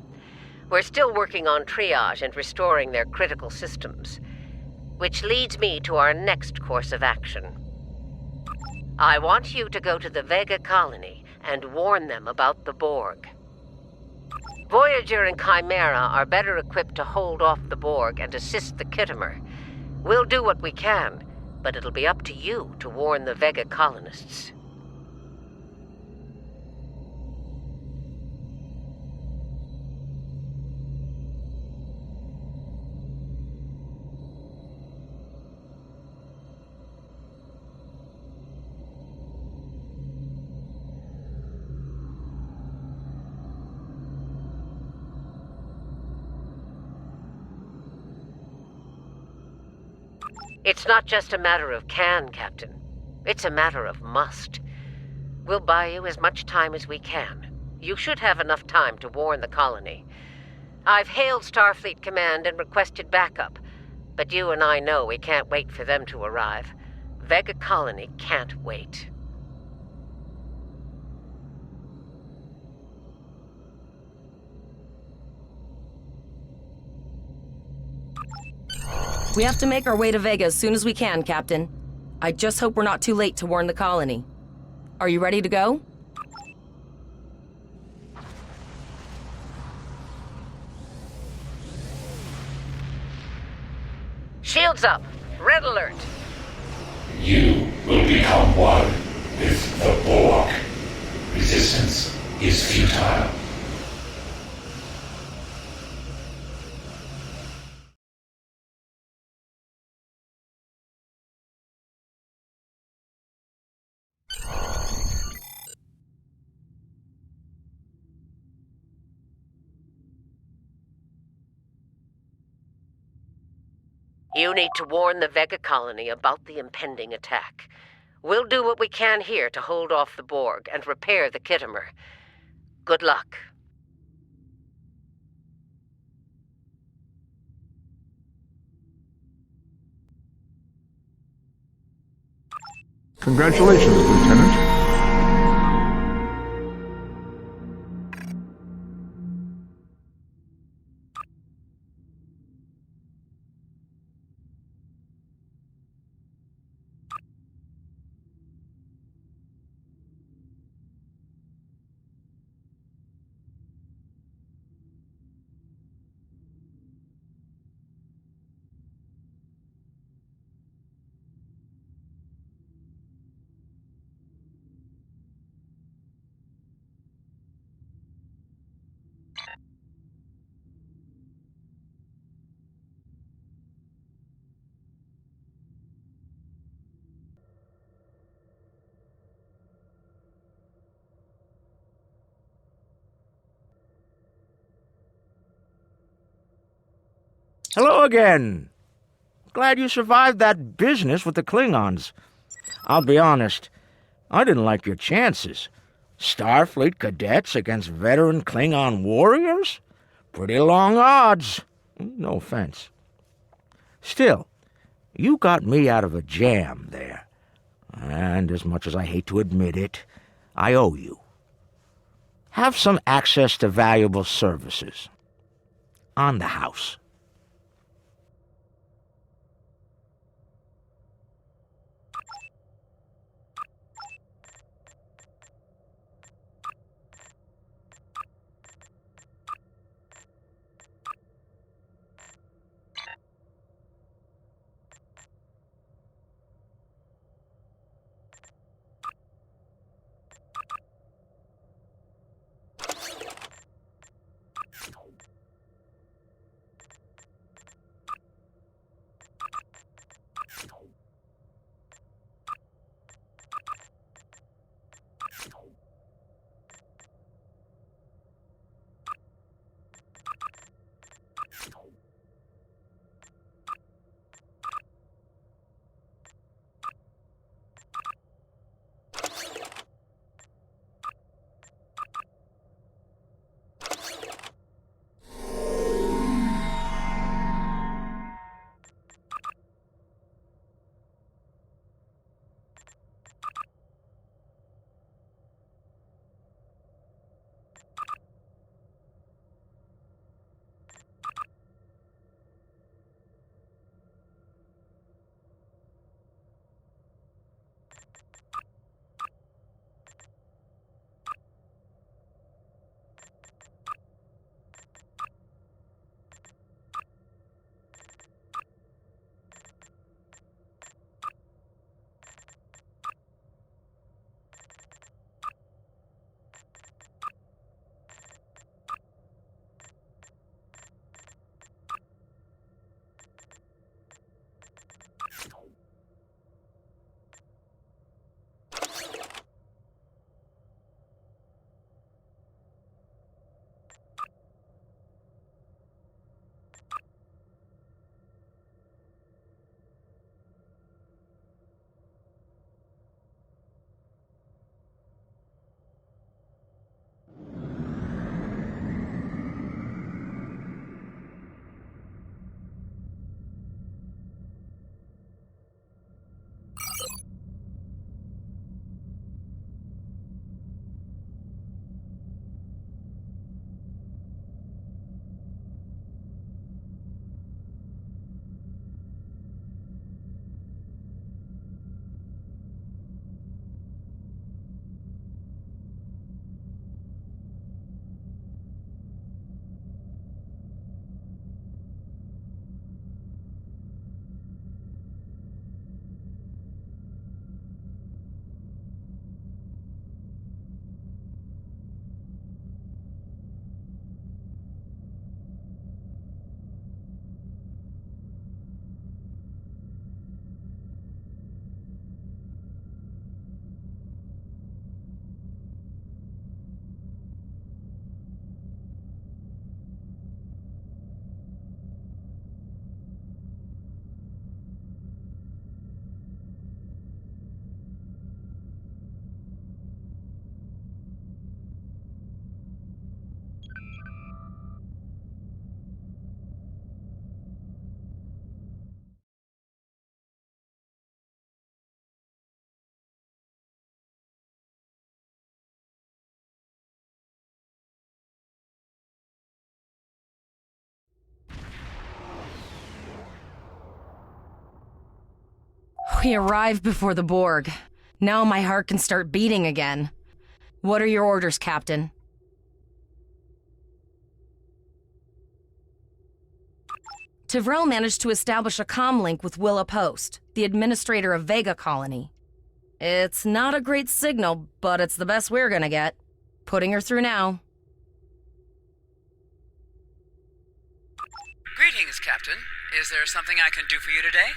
We're still working on triage and restoring their critical systems. Which leads me to our next course of action. I want you to go to the Vega colony and warn them about the Borg. Voyager and Chimera are better equipped to hold off the Borg and assist the Kittimer. We'll do what we can, but it'll be up to you to warn the Vega colonists. It's not just a matter of can, Captain. It's a matter of must. We'll buy you as much time as we can. You should have enough time to warn the colony. I've hailed Starfleet Command and requested backup, but you and I know we can't wait for them to arrive. Vega Colony can't wait. We have to make our way to Vega as soon as we can, Captain. I just hope we're not too late to warn the colony. Are you ready to go? Shields up. Red alert. You will become one with the Borg. Resistance is futile. You need to warn the Vega colony about the impending attack. We'll do what we can here to hold off the Borg and repair the Kittimer. Good luck. Congratulations, Lieutenant. Hello again. Glad you survived that business with the Klingons. I'll be honest, I didn't like your chances. Starfleet cadets against veteran Klingon warriors? Pretty long odds. No offense. Still, you got me out of a jam there. And as much as I hate to admit it, I owe you. Have some access to valuable services. On the house. We arrived before the Borg. Now my heart can start beating again. What are your orders, Captain? Tivrell managed to establish a comm link with Willa Post, the administrator of Vega Colony. It's not a great signal, but it's the best we're gonna get. Putting her through now. Greetings, Captain. Is there something I can do for you today?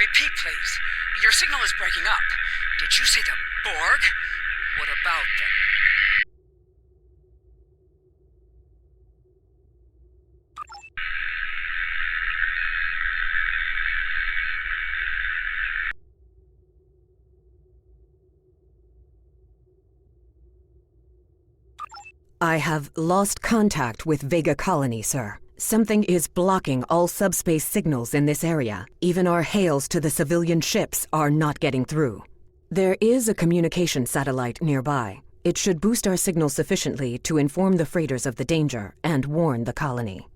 Repeat, please. Your signal is breaking up. Did you say the Borg? What about them? I have lost contact with Vega Colony, sir. Something is blocking all subspace signals in this area. Even our hails to the civilian ships are not getting through. There is a communication satellite nearby. It should boost our signal sufficiently to inform the freighters of the danger and warn the colony.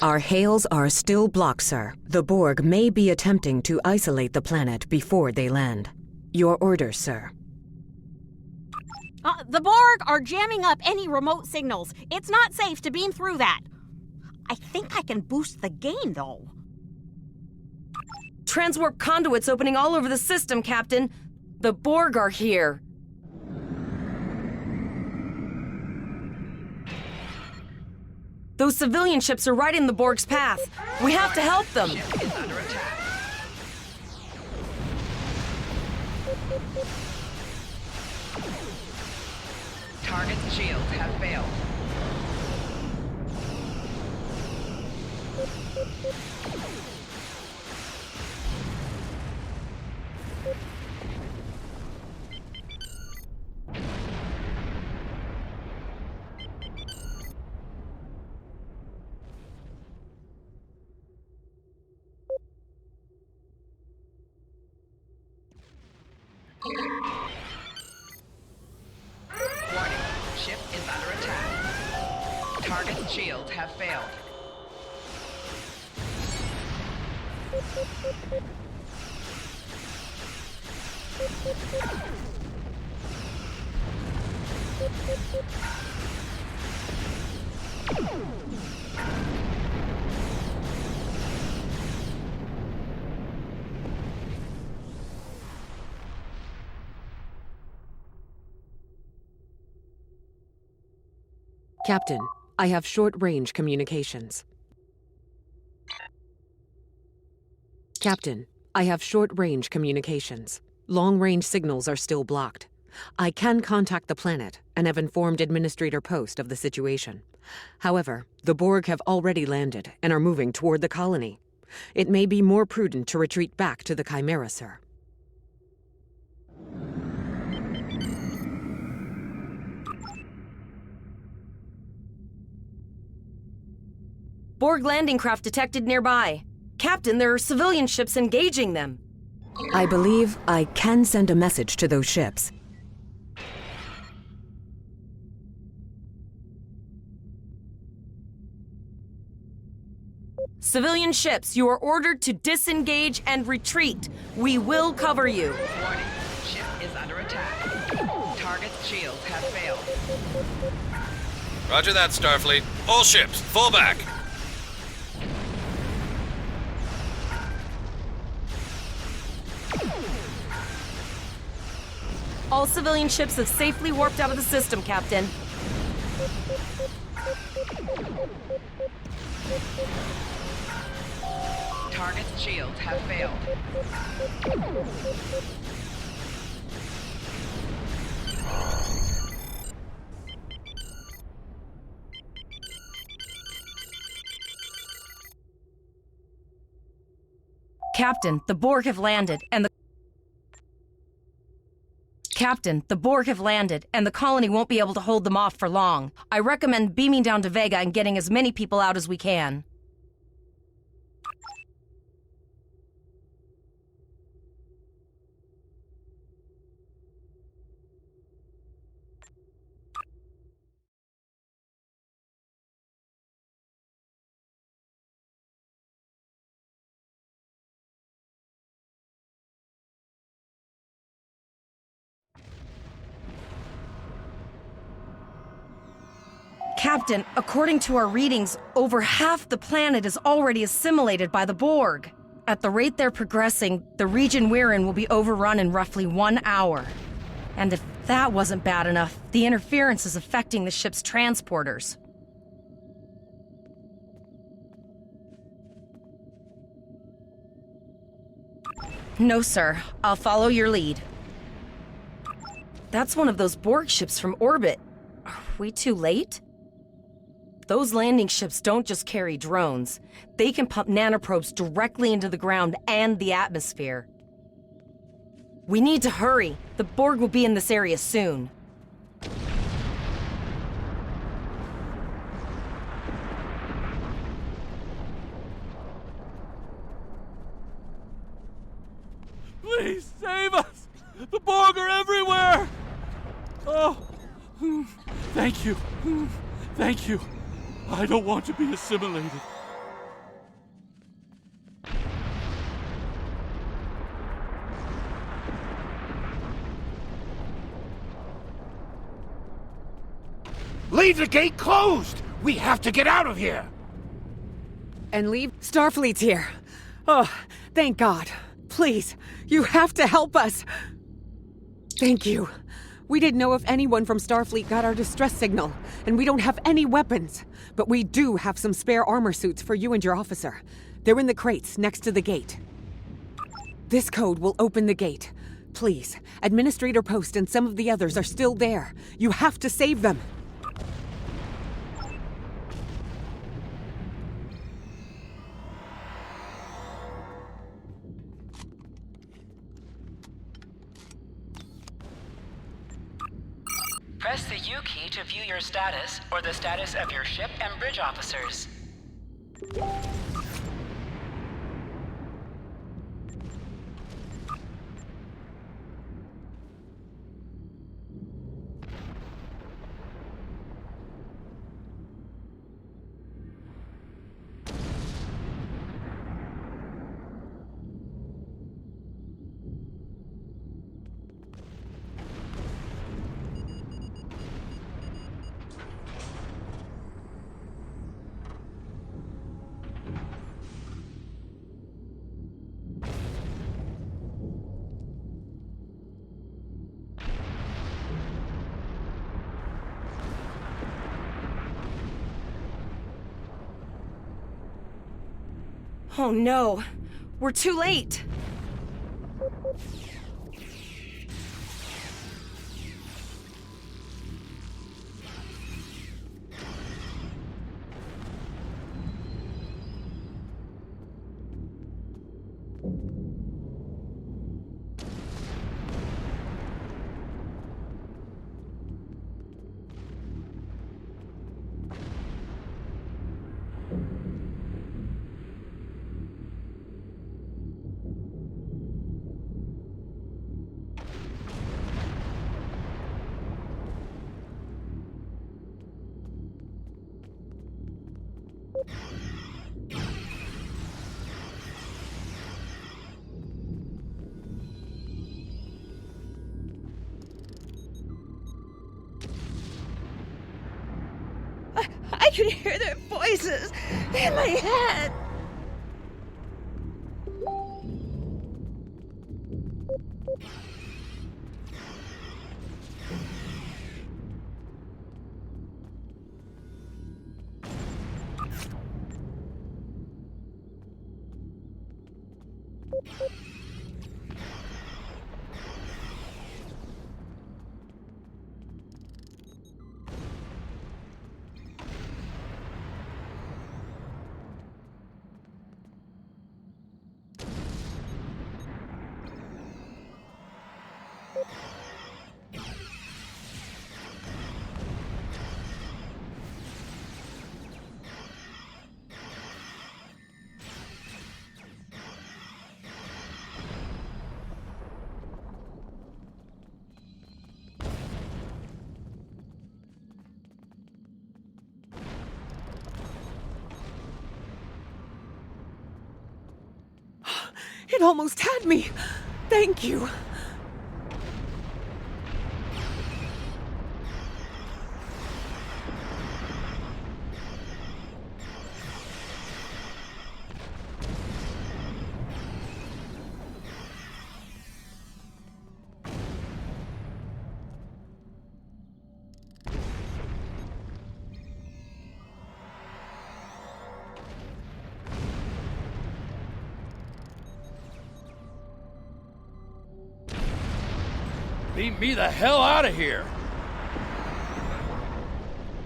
Our hails are still blocked, sir. The Borg may be attempting to isolate the planet before they land. Your orders, sir. The Borg are jamming up any remote signals. It's not safe to beam through that. I think I can boost the gain, though. Transwarp conduits opening all over the system, Captain. The Borg are here. Those civilian ships are right in the Borg's path. We have to help them. Ship is under attack. Target's shields have failed. Warning, ship is under attack. Target's shields have failed. Captain, I have short-range communications. Captain, I have short-range communications. Long-range signals are still blocked. I can contact the planet and have informed Administrator Post of the situation. However, the Borg have already landed and are moving toward the colony. It may be more prudent to retreat back to the Chimera, sir. Borg landing craft detected nearby. Captain, there are civilian ships engaging them. I believe I can send a message to those ships. Civilian ships, you are ordered to disengage and retreat. We will cover you. Warning, ship is under attack. Target's shields have failed. Roger that, Starfleet. All ships, fall back. All civilian ships have safely warped out of the system, Captain. Target's shields have failed. Captain, the Borg have landed, and the colony won't be able to hold them off for long. I recommend beaming down to Vega and getting as many people out as we can. Captain, according to our readings, over half the planet is already assimilated by the Borg. At the rate they're progressing, the region we're in will be overrun in roughly 1 hour. And if that wasn't bad enough, the interference is affecting the ship's transporters. No, sir. I'll follow your lead. That's one of those Borg ships from orbit. Are we too late? Those landing ships don't just carry drones. They can pump nanoprobes directly into the ground and the atmosphere. We need to hurry. The Borg will be in this area soon. Please save us! The Borg are everywhere! Oh, thank you. Thank you. I don't want to be assimilated. Leave the gate closed! We have to get out of here! And leave? Starfleet's here. Oh, thank God. Please, you have to help us. Thank you. We didn't know if anyone from Starfleet got our distress signal, and we don't have any weapons. But we do have some spare armor suits for you and your officer. They're in the crates next to the gate. This code will open the gate. Please, Administrator Post and some of the others are still there. You have to save them. Press the U key to view your status or the status of your ship and bridge officers. Oh no, we're too late. I can hear their voices in my head. It almost had me. Thank you. Beat me the hell out of here!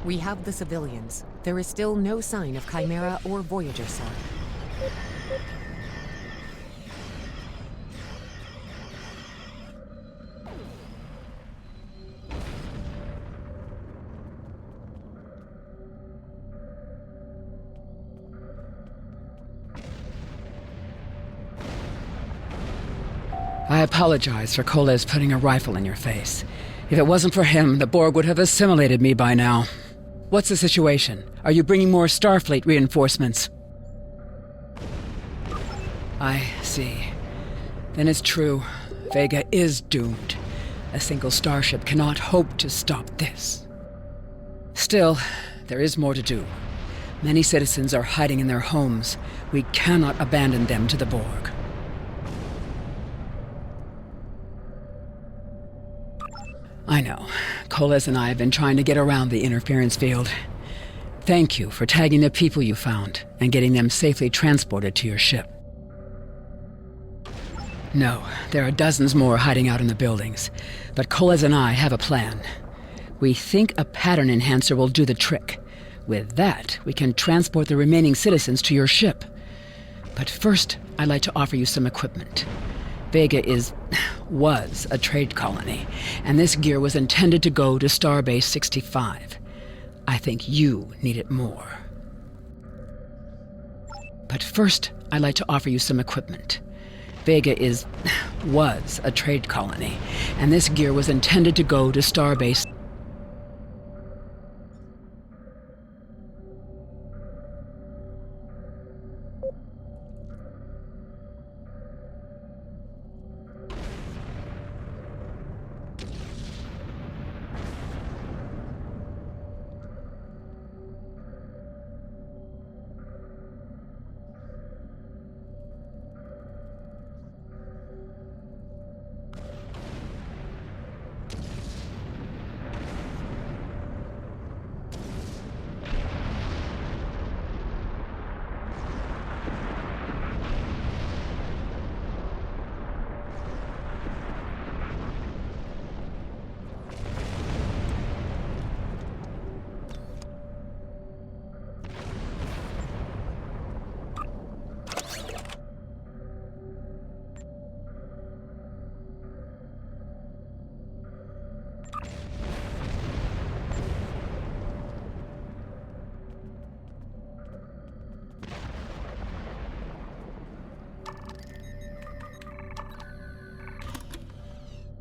We have the civilians. There is still no sign of Chimera or Voyager, sir. I apologize for Koles putting a rifle in your face. If it wasn't for him, the Borg would have assimilated me by now. What's the situation? Are you bringing more Starfleet reinforcements? I see. Then it's true. Vega is doomed. A single starship cannot hope to stop this. Still, there is more to do. Many citizens are hiding in their homes. We cannot abandon them to the Borg. I know. Koles and I have been trying to get around the interference field. Thank you for tagging the people you found and getting them safely transported to your ship. No, there are dozens more hiding out in the buildings, but Koles and I have a plan. We think a pattern enhancer will do the trick. With that, we can transport the remaining citizens to your ship. But first, I'd like to offer you some equipment. Vega was a trade colony, and this gear was intended to go to Starbase 65. I think you need it more. But first, I'd like to offer you some equipment. Vega was a trade colony, and this gear was intended to go to Starbase.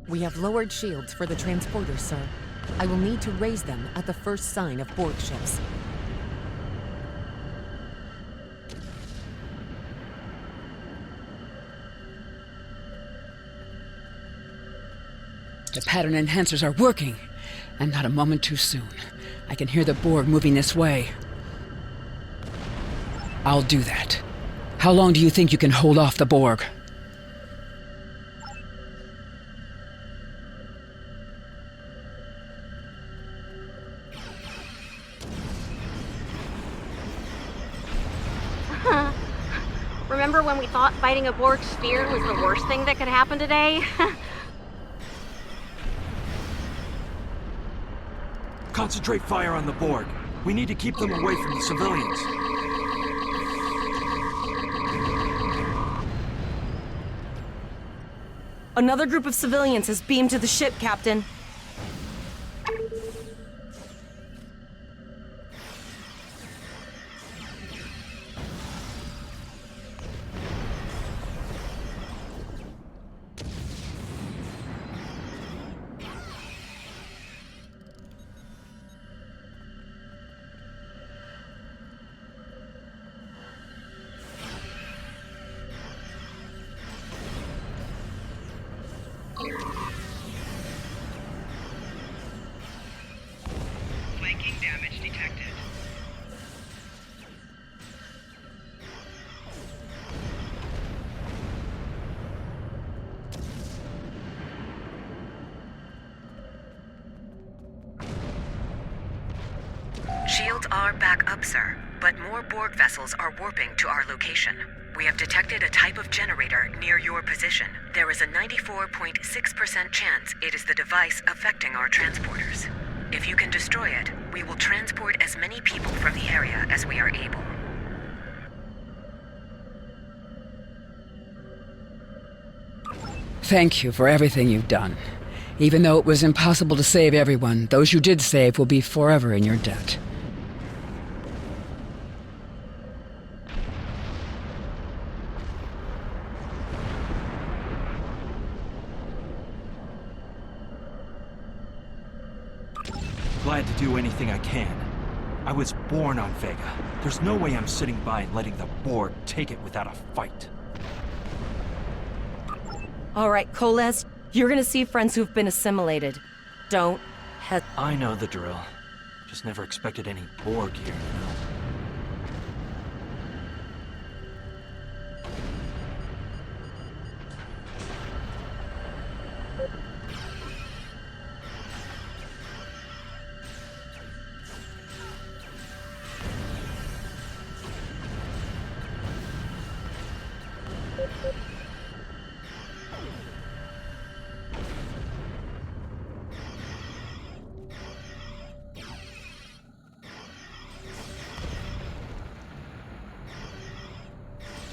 We have lowered shields for the transporters, sir. I will need to raise them at the first sign of Borg ships. The pattern enhancers are working, and not a moment too soon. I can hear the Borg moving this way. I'll do that. How long do you think you can hold off the Borg? Remember when we thought fighting a Borg sphere was the worst thing that could happen today? Concentrate fire on the Borg. We need to keep them away from the civilians. Another group of civilians has beamed to the ship, Captain. Flanking damage detected. Shields are back up, sir, but more Borg vessels are warping to our location. We have detected a type of generator near your position. There is a 94.6% chance it is the device affecting our transporters. If you can destroy it, we will transport as many people from the area as we are able. Thank you for everything you've done. Even though it was impossible to save everyone, those you did save will be forever in your debt. Glad to do anything I can. I was born on Vega. There's no way I'm sitting by and letting the Borg take it without a fight. All right, Koles, you're gonna see friends who've been assimilated. Don't I know the drill. Just never expected any Borg here, you know?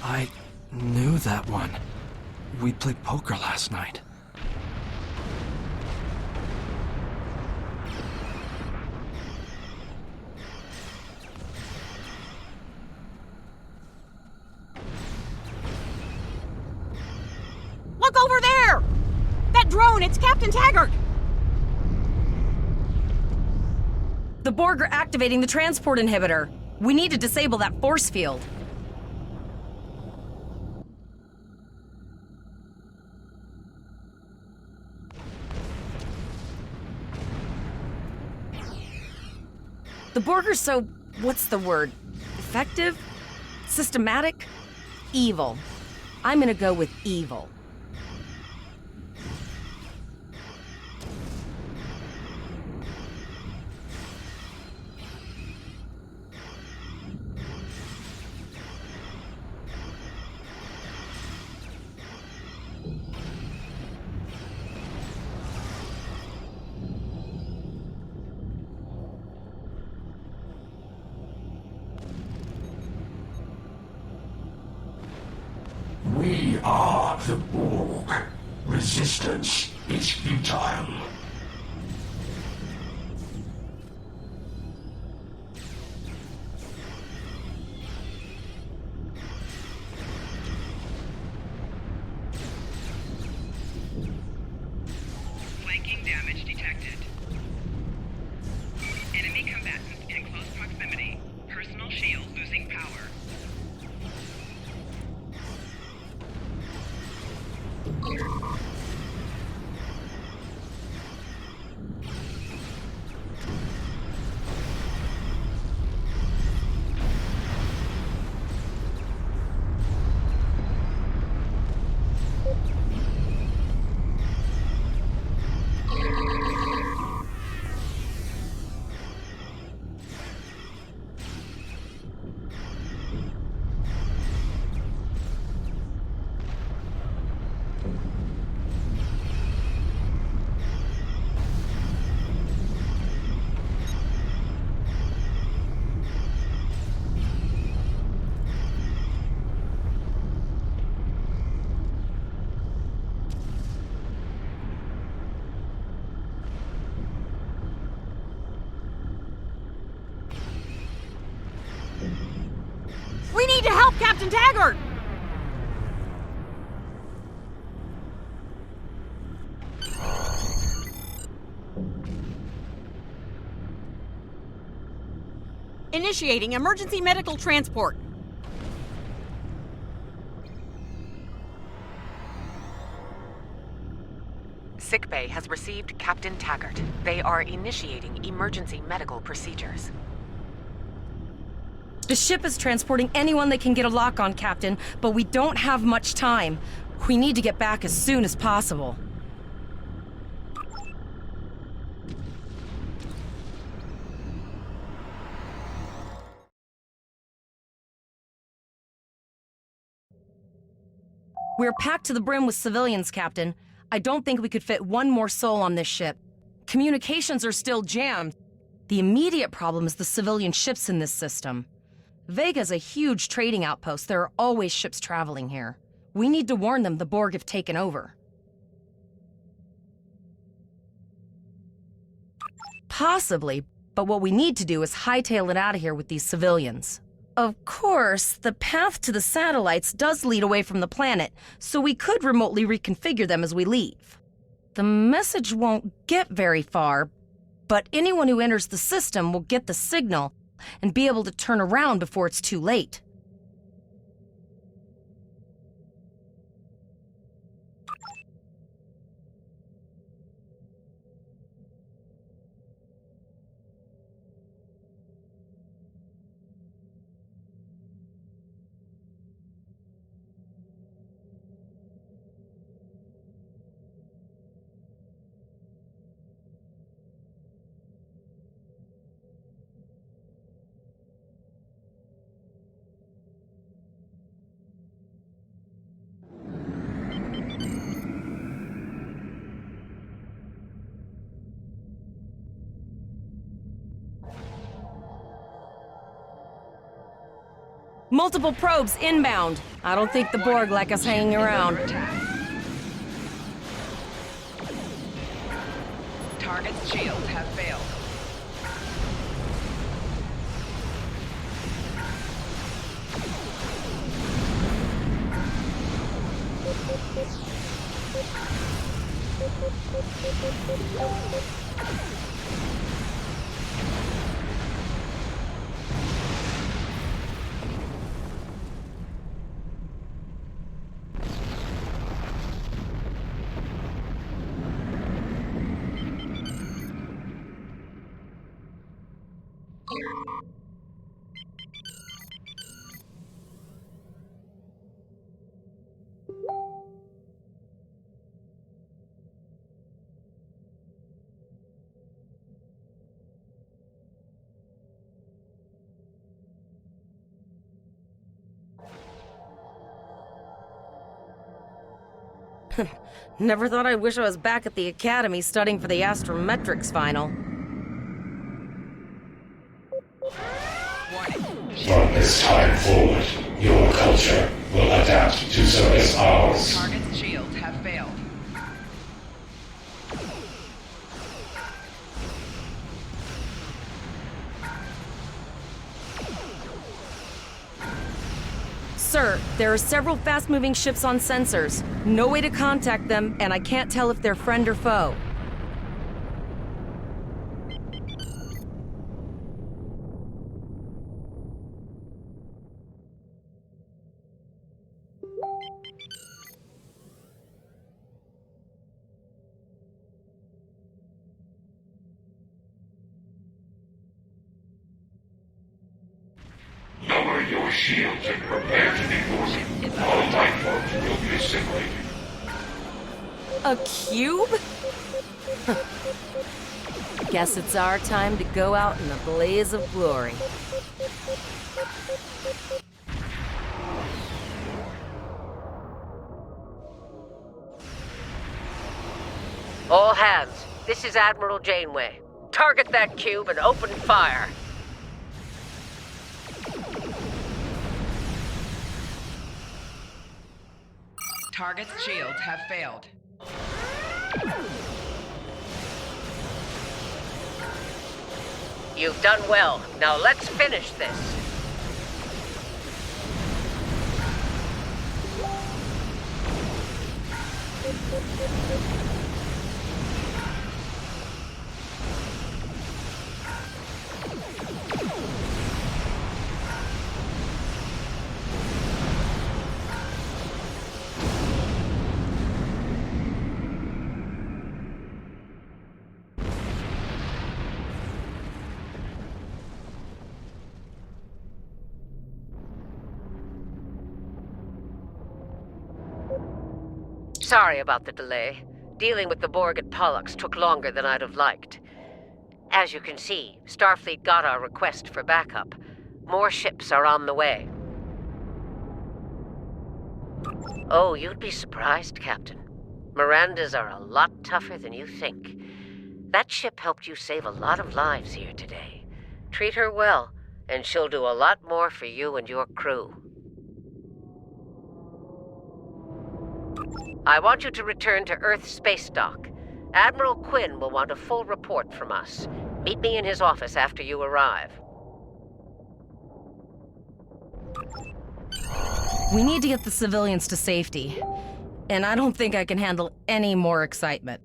I knew that one. We played poker last night. Look over there! That drone, it's Captain Taggart! The Borg are activating the transport inhibitor. We need to disable that force field. The Borg are so, what's the word? Effective? Systematic? Evil. I'm gonna go with evil. We are the Borg. Resistance is futile. Flanking damage detected. Enemy combatants in close proximity. Personal shield losing power. We need to help Captain Taggart! Initiating emergency medical transport. Sickbay has received Captain Taggart. They are initiating emergency medical procedures. The ship is transporting anyone they can get a lock on, Captain, but we don't have much time. We need to get back as soon as possible. We're packed to the brim with civilians, Captain. I don't think we could fit one more soul on this ship. Communications are still jammed. The immediate problem is the civilian ships in this system. Vega's a huge trading outpost. There are always ships traveling here. We need to warn them the Borg have taken over. Possibly, but what we need to do is hightail it out of here with these civilians. Of course, the path to the satellites does lead away from the planet, so we could remotely reconfigure them as we leave. The message won't get very far, but anyone who enters the system will get the signal and be able to turn around before it's too late. Multiple probes inbound. I don't think the Borg like us hanging around. Target's shields have failed. Never thought I'd wish I was back at the Academy studying for the astrometrics final. From this time forward, your culture will adapt to service ours. Target's shields have failed. Sir, there are several fast-moving ships on sensors. No way to contact them, and I can't tell if they're friend or foe. Lower your shields and prepare to be boarded. All life forms will be assimilated. A cube? Guess it's our time to go out in a blaze of glory. All hands, this is Admiral Janeway. Target that cube and open fire. Target's shields have failed. You've done well. Now let's finish this. Sorry about the delay. Dealing with the Borg at Pollux took longer than I'd have liked. As you can see, Starfleet got our request for backup. More ships are on the way. Oh, you'd be surprised, Captain. Mirandas are a lot tougher than you think. That ship helped you save a lot of lives here today. Treat her well, and she'll do a lot more for you and your crew. I want you to return to Earth Space Dock. Admiral Quinn will want a full report from us. Meet me in his office after you arrive. We need to get the civilians to safety. And I don't think I can handle any more excitement.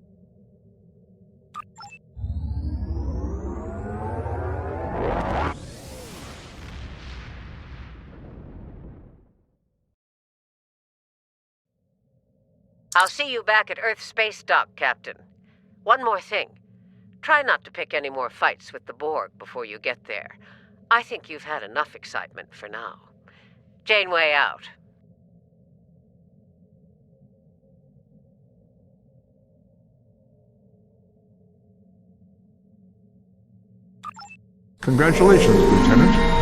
I'll see you back at Earth Space Dock, Captain. One more thing. Try not to pick any more fights with the Borg before you get there. I think you've had enough excitement for now. Janeway out. Congratulations, Lieutenant.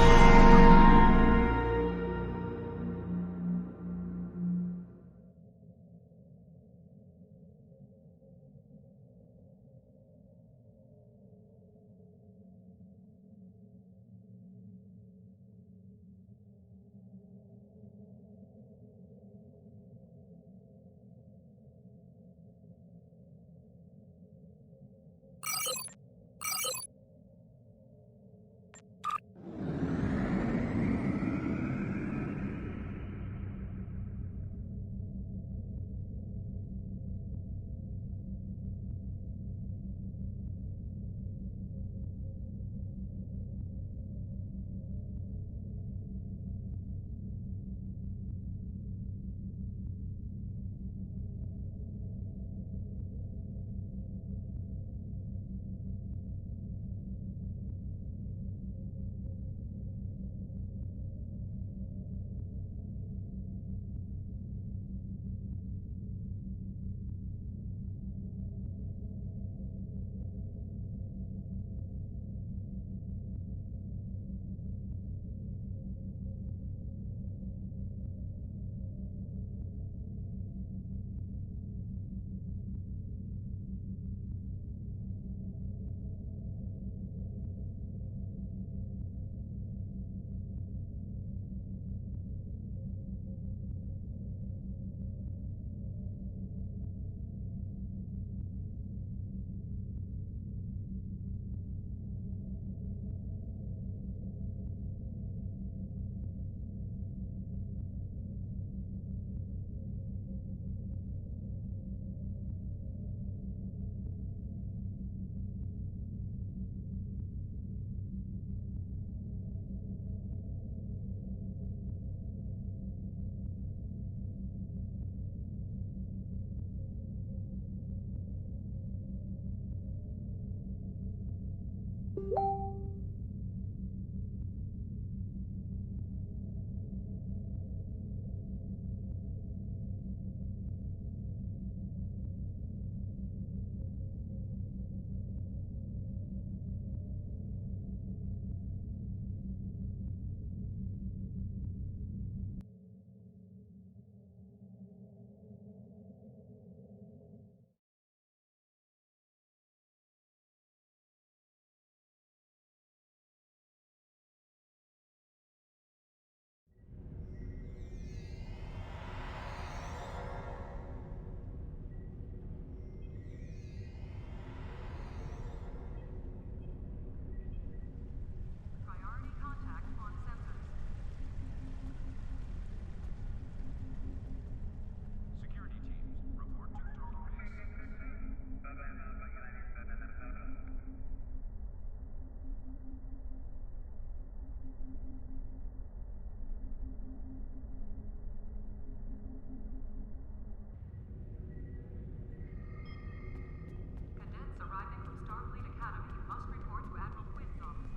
Cadets arriving from Starfleet Academy must report to Admiral Quinn's office.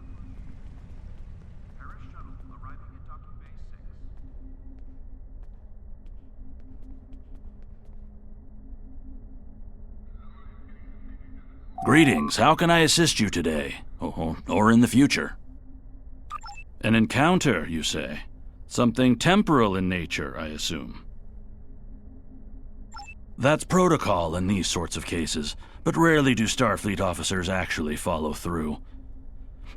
Paris shuttle arriving at docking bay 6. Greetings. How can I assist you today? Or in the future? An encounter, you say? Something temporal in nature, I assume. That's protocol in these sorts of cases, but rarely do Starfleet officers actually follow through.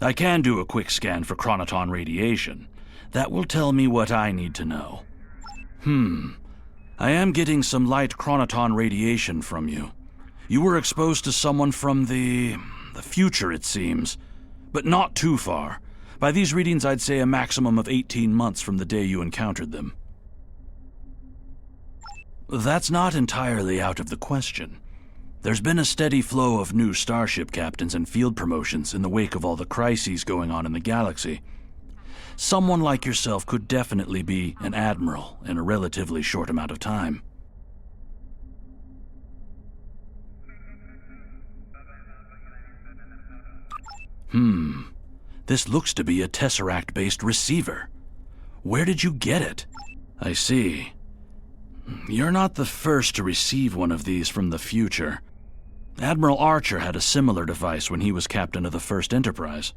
I can do a quick scan for chronoton radiation. That will tell me what I need to know. I am getting some light chronoton radiation from you. You were exposed to someone from the future, it seems, but not too far. By these readings, I'd say a maximum of 18 months from the day you encountered them. That's not entirely out of the question. There's been a steady flow of new starship captains and field promotions in the wake of all the crises going on in the galaxy. Someone like yourself could definitely be an admiral in a relatively short amount of time. This looks to be a Tesseract-based receiver. Where did you get it? I see. You're not the first to receive one of these from the future. Admiral Archer had a similar device when he was captain of the First Enterprise.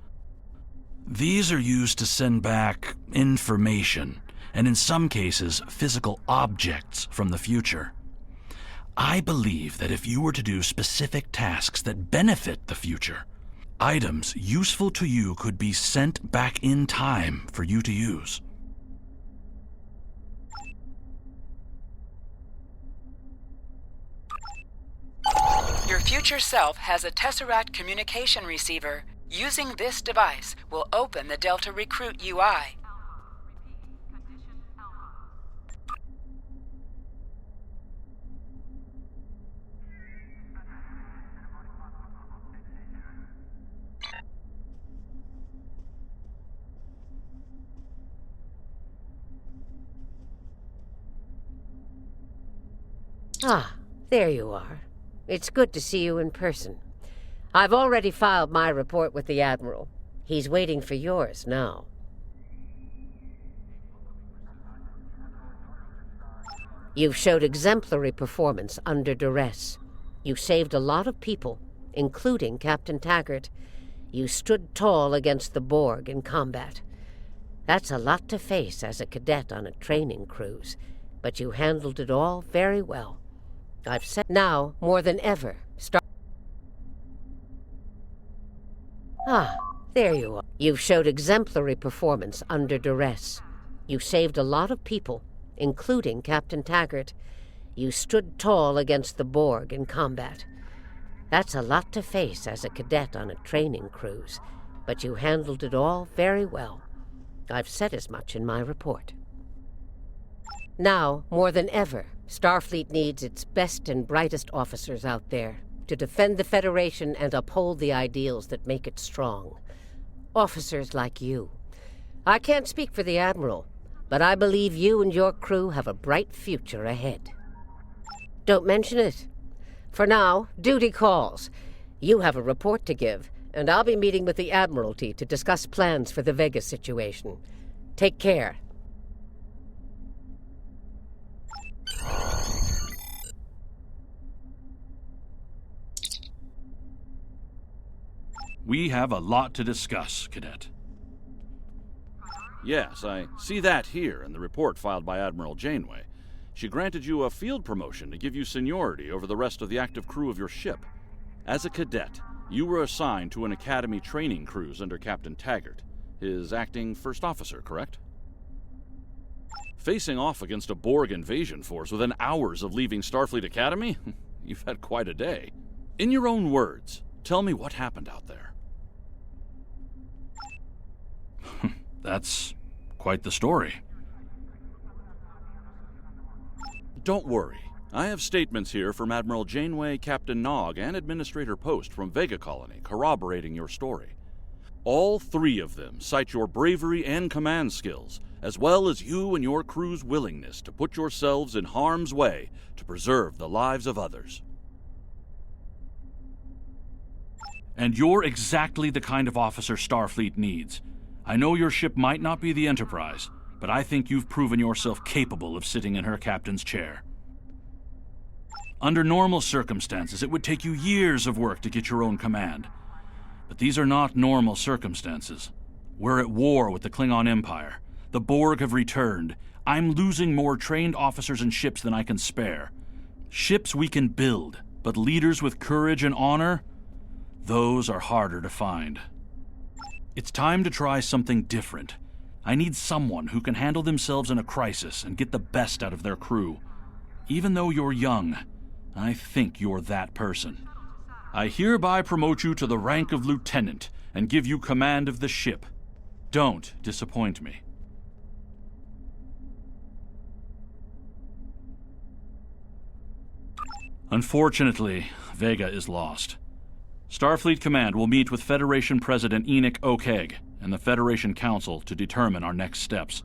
These are used to send back information, and in some cases, physical objects from the future. I believe that if you were to do specific tasks that benefit the future, items useful to you could be sent back in time for you to use. Your future self has a Tesseract communication receiver. Using this device will open the Delta Recruit UI. Ah, there you are. It's good to see you in person. I've already filed my report with the Admiral. He's waiting for yours now. You've showed exemplary performance under duress. You saved a lot of people, including Captain Taggart. You stood tall against the Borg in combat. That's a lot to face as a cadet on a training cruise, but you handled it all very well. I've said now, more than ever, Ah, there you are. You've showed exemplary performance under duress. You saved a lot of people, including Captain Taggart. You stood tall against the Borg in combat. That's a lot to face as a cadet on a training cruise, but you handled it all very well. I've said as much in my report. Now, more than ever, Starfleet needs its best and brightest officers out there to defend the Federation and uphold the ideals that make it strong. Officers like you. I can't speak for the Admiral, but I believe you and your crew have a bright future ahead. Don't mention it. For now, duty calls. You have a report to give, and I'll be meeting with the Admiralty to discuss plans for the Vega situation. Take care. We have a lot to discuss, Cadet. Yes, I see that here in the report filed by Admiral Janeway. She granted you a field promotion to give you seniority over the rest of the active crew of your ship. As a cadet, you were assigned to an Academy training cruise under Captain Taggart, his acting first officer, correct? Facing off against a Borg invasion force within hours of leaving Starfleet Academy? You've had quite a day. In your own words, tell me what happened out there. That's quite the story. Don't worry. I have statements here from Admiral Janeway, Captain Nog, and Administrator Post from Vega Colony corroborating your story. All three of them cite your bravery and command skills, as well as you and your crew's willingness to put yourselves in harm's way to preserve the lives of others. And you're exactly the kind of officer Starfleet needs. I know your ship might not be the Enterprise, but I think you've proven yourself capable of sitting in her captain's chair. Under normal circumstances, it would take you years of work to get your own command. But these are not normal circumstances. We're at war with the Klingon Empire. The Borg have returned. I'm losing more trained officers and ships than I can spare. Ships we can build, but leaders with courage and honor? Those are harder to find. It's time to try something different. I need someone who can handle themselves in a crisis and get the best out of their crew. Even though you're young, I think you're that person. I hereby promote you to the rank of lieutenant and give you command of the ship. Don't disappoint me. Unfortunately, Vega is lost. Starfleet Command will meet with Federation President Enoch Okeg and the Federation Council to determine our next steps.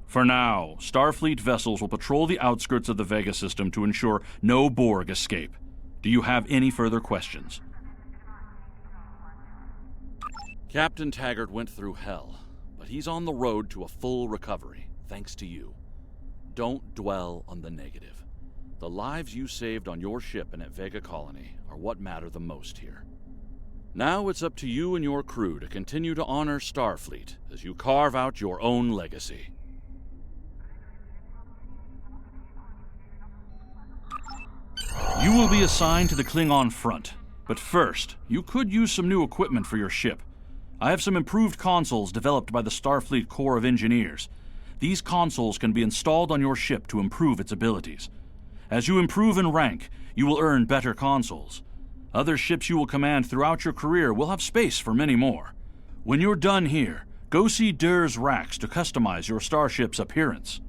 For now, Starfleet vessels will patrol the outskirts of the Vega system to ensure no Borg escape. Do you have any further questions? Captain Taggart went through hell, but he's on the road to a full recovery, thanks to you. Don't dwell on the negative. The lives you saved on your ship and at Vega Colony are what matter the most here. Now it's up to you and your crew to continue to honor Starfleet as you carve out your own legacy. You will be assigned to the Klingon front, but first, you could use some new equipment for your ship. I have some improved consoles developed by the Starfleet Corps of Engineers. These consoles can be installed on your ship to improve its abilities. As you improve in rank, you will earn better consoles. Other ships you will command throughout your career will have space for many more. When you're done here, go see Dur's racks to customize your starship's appearance.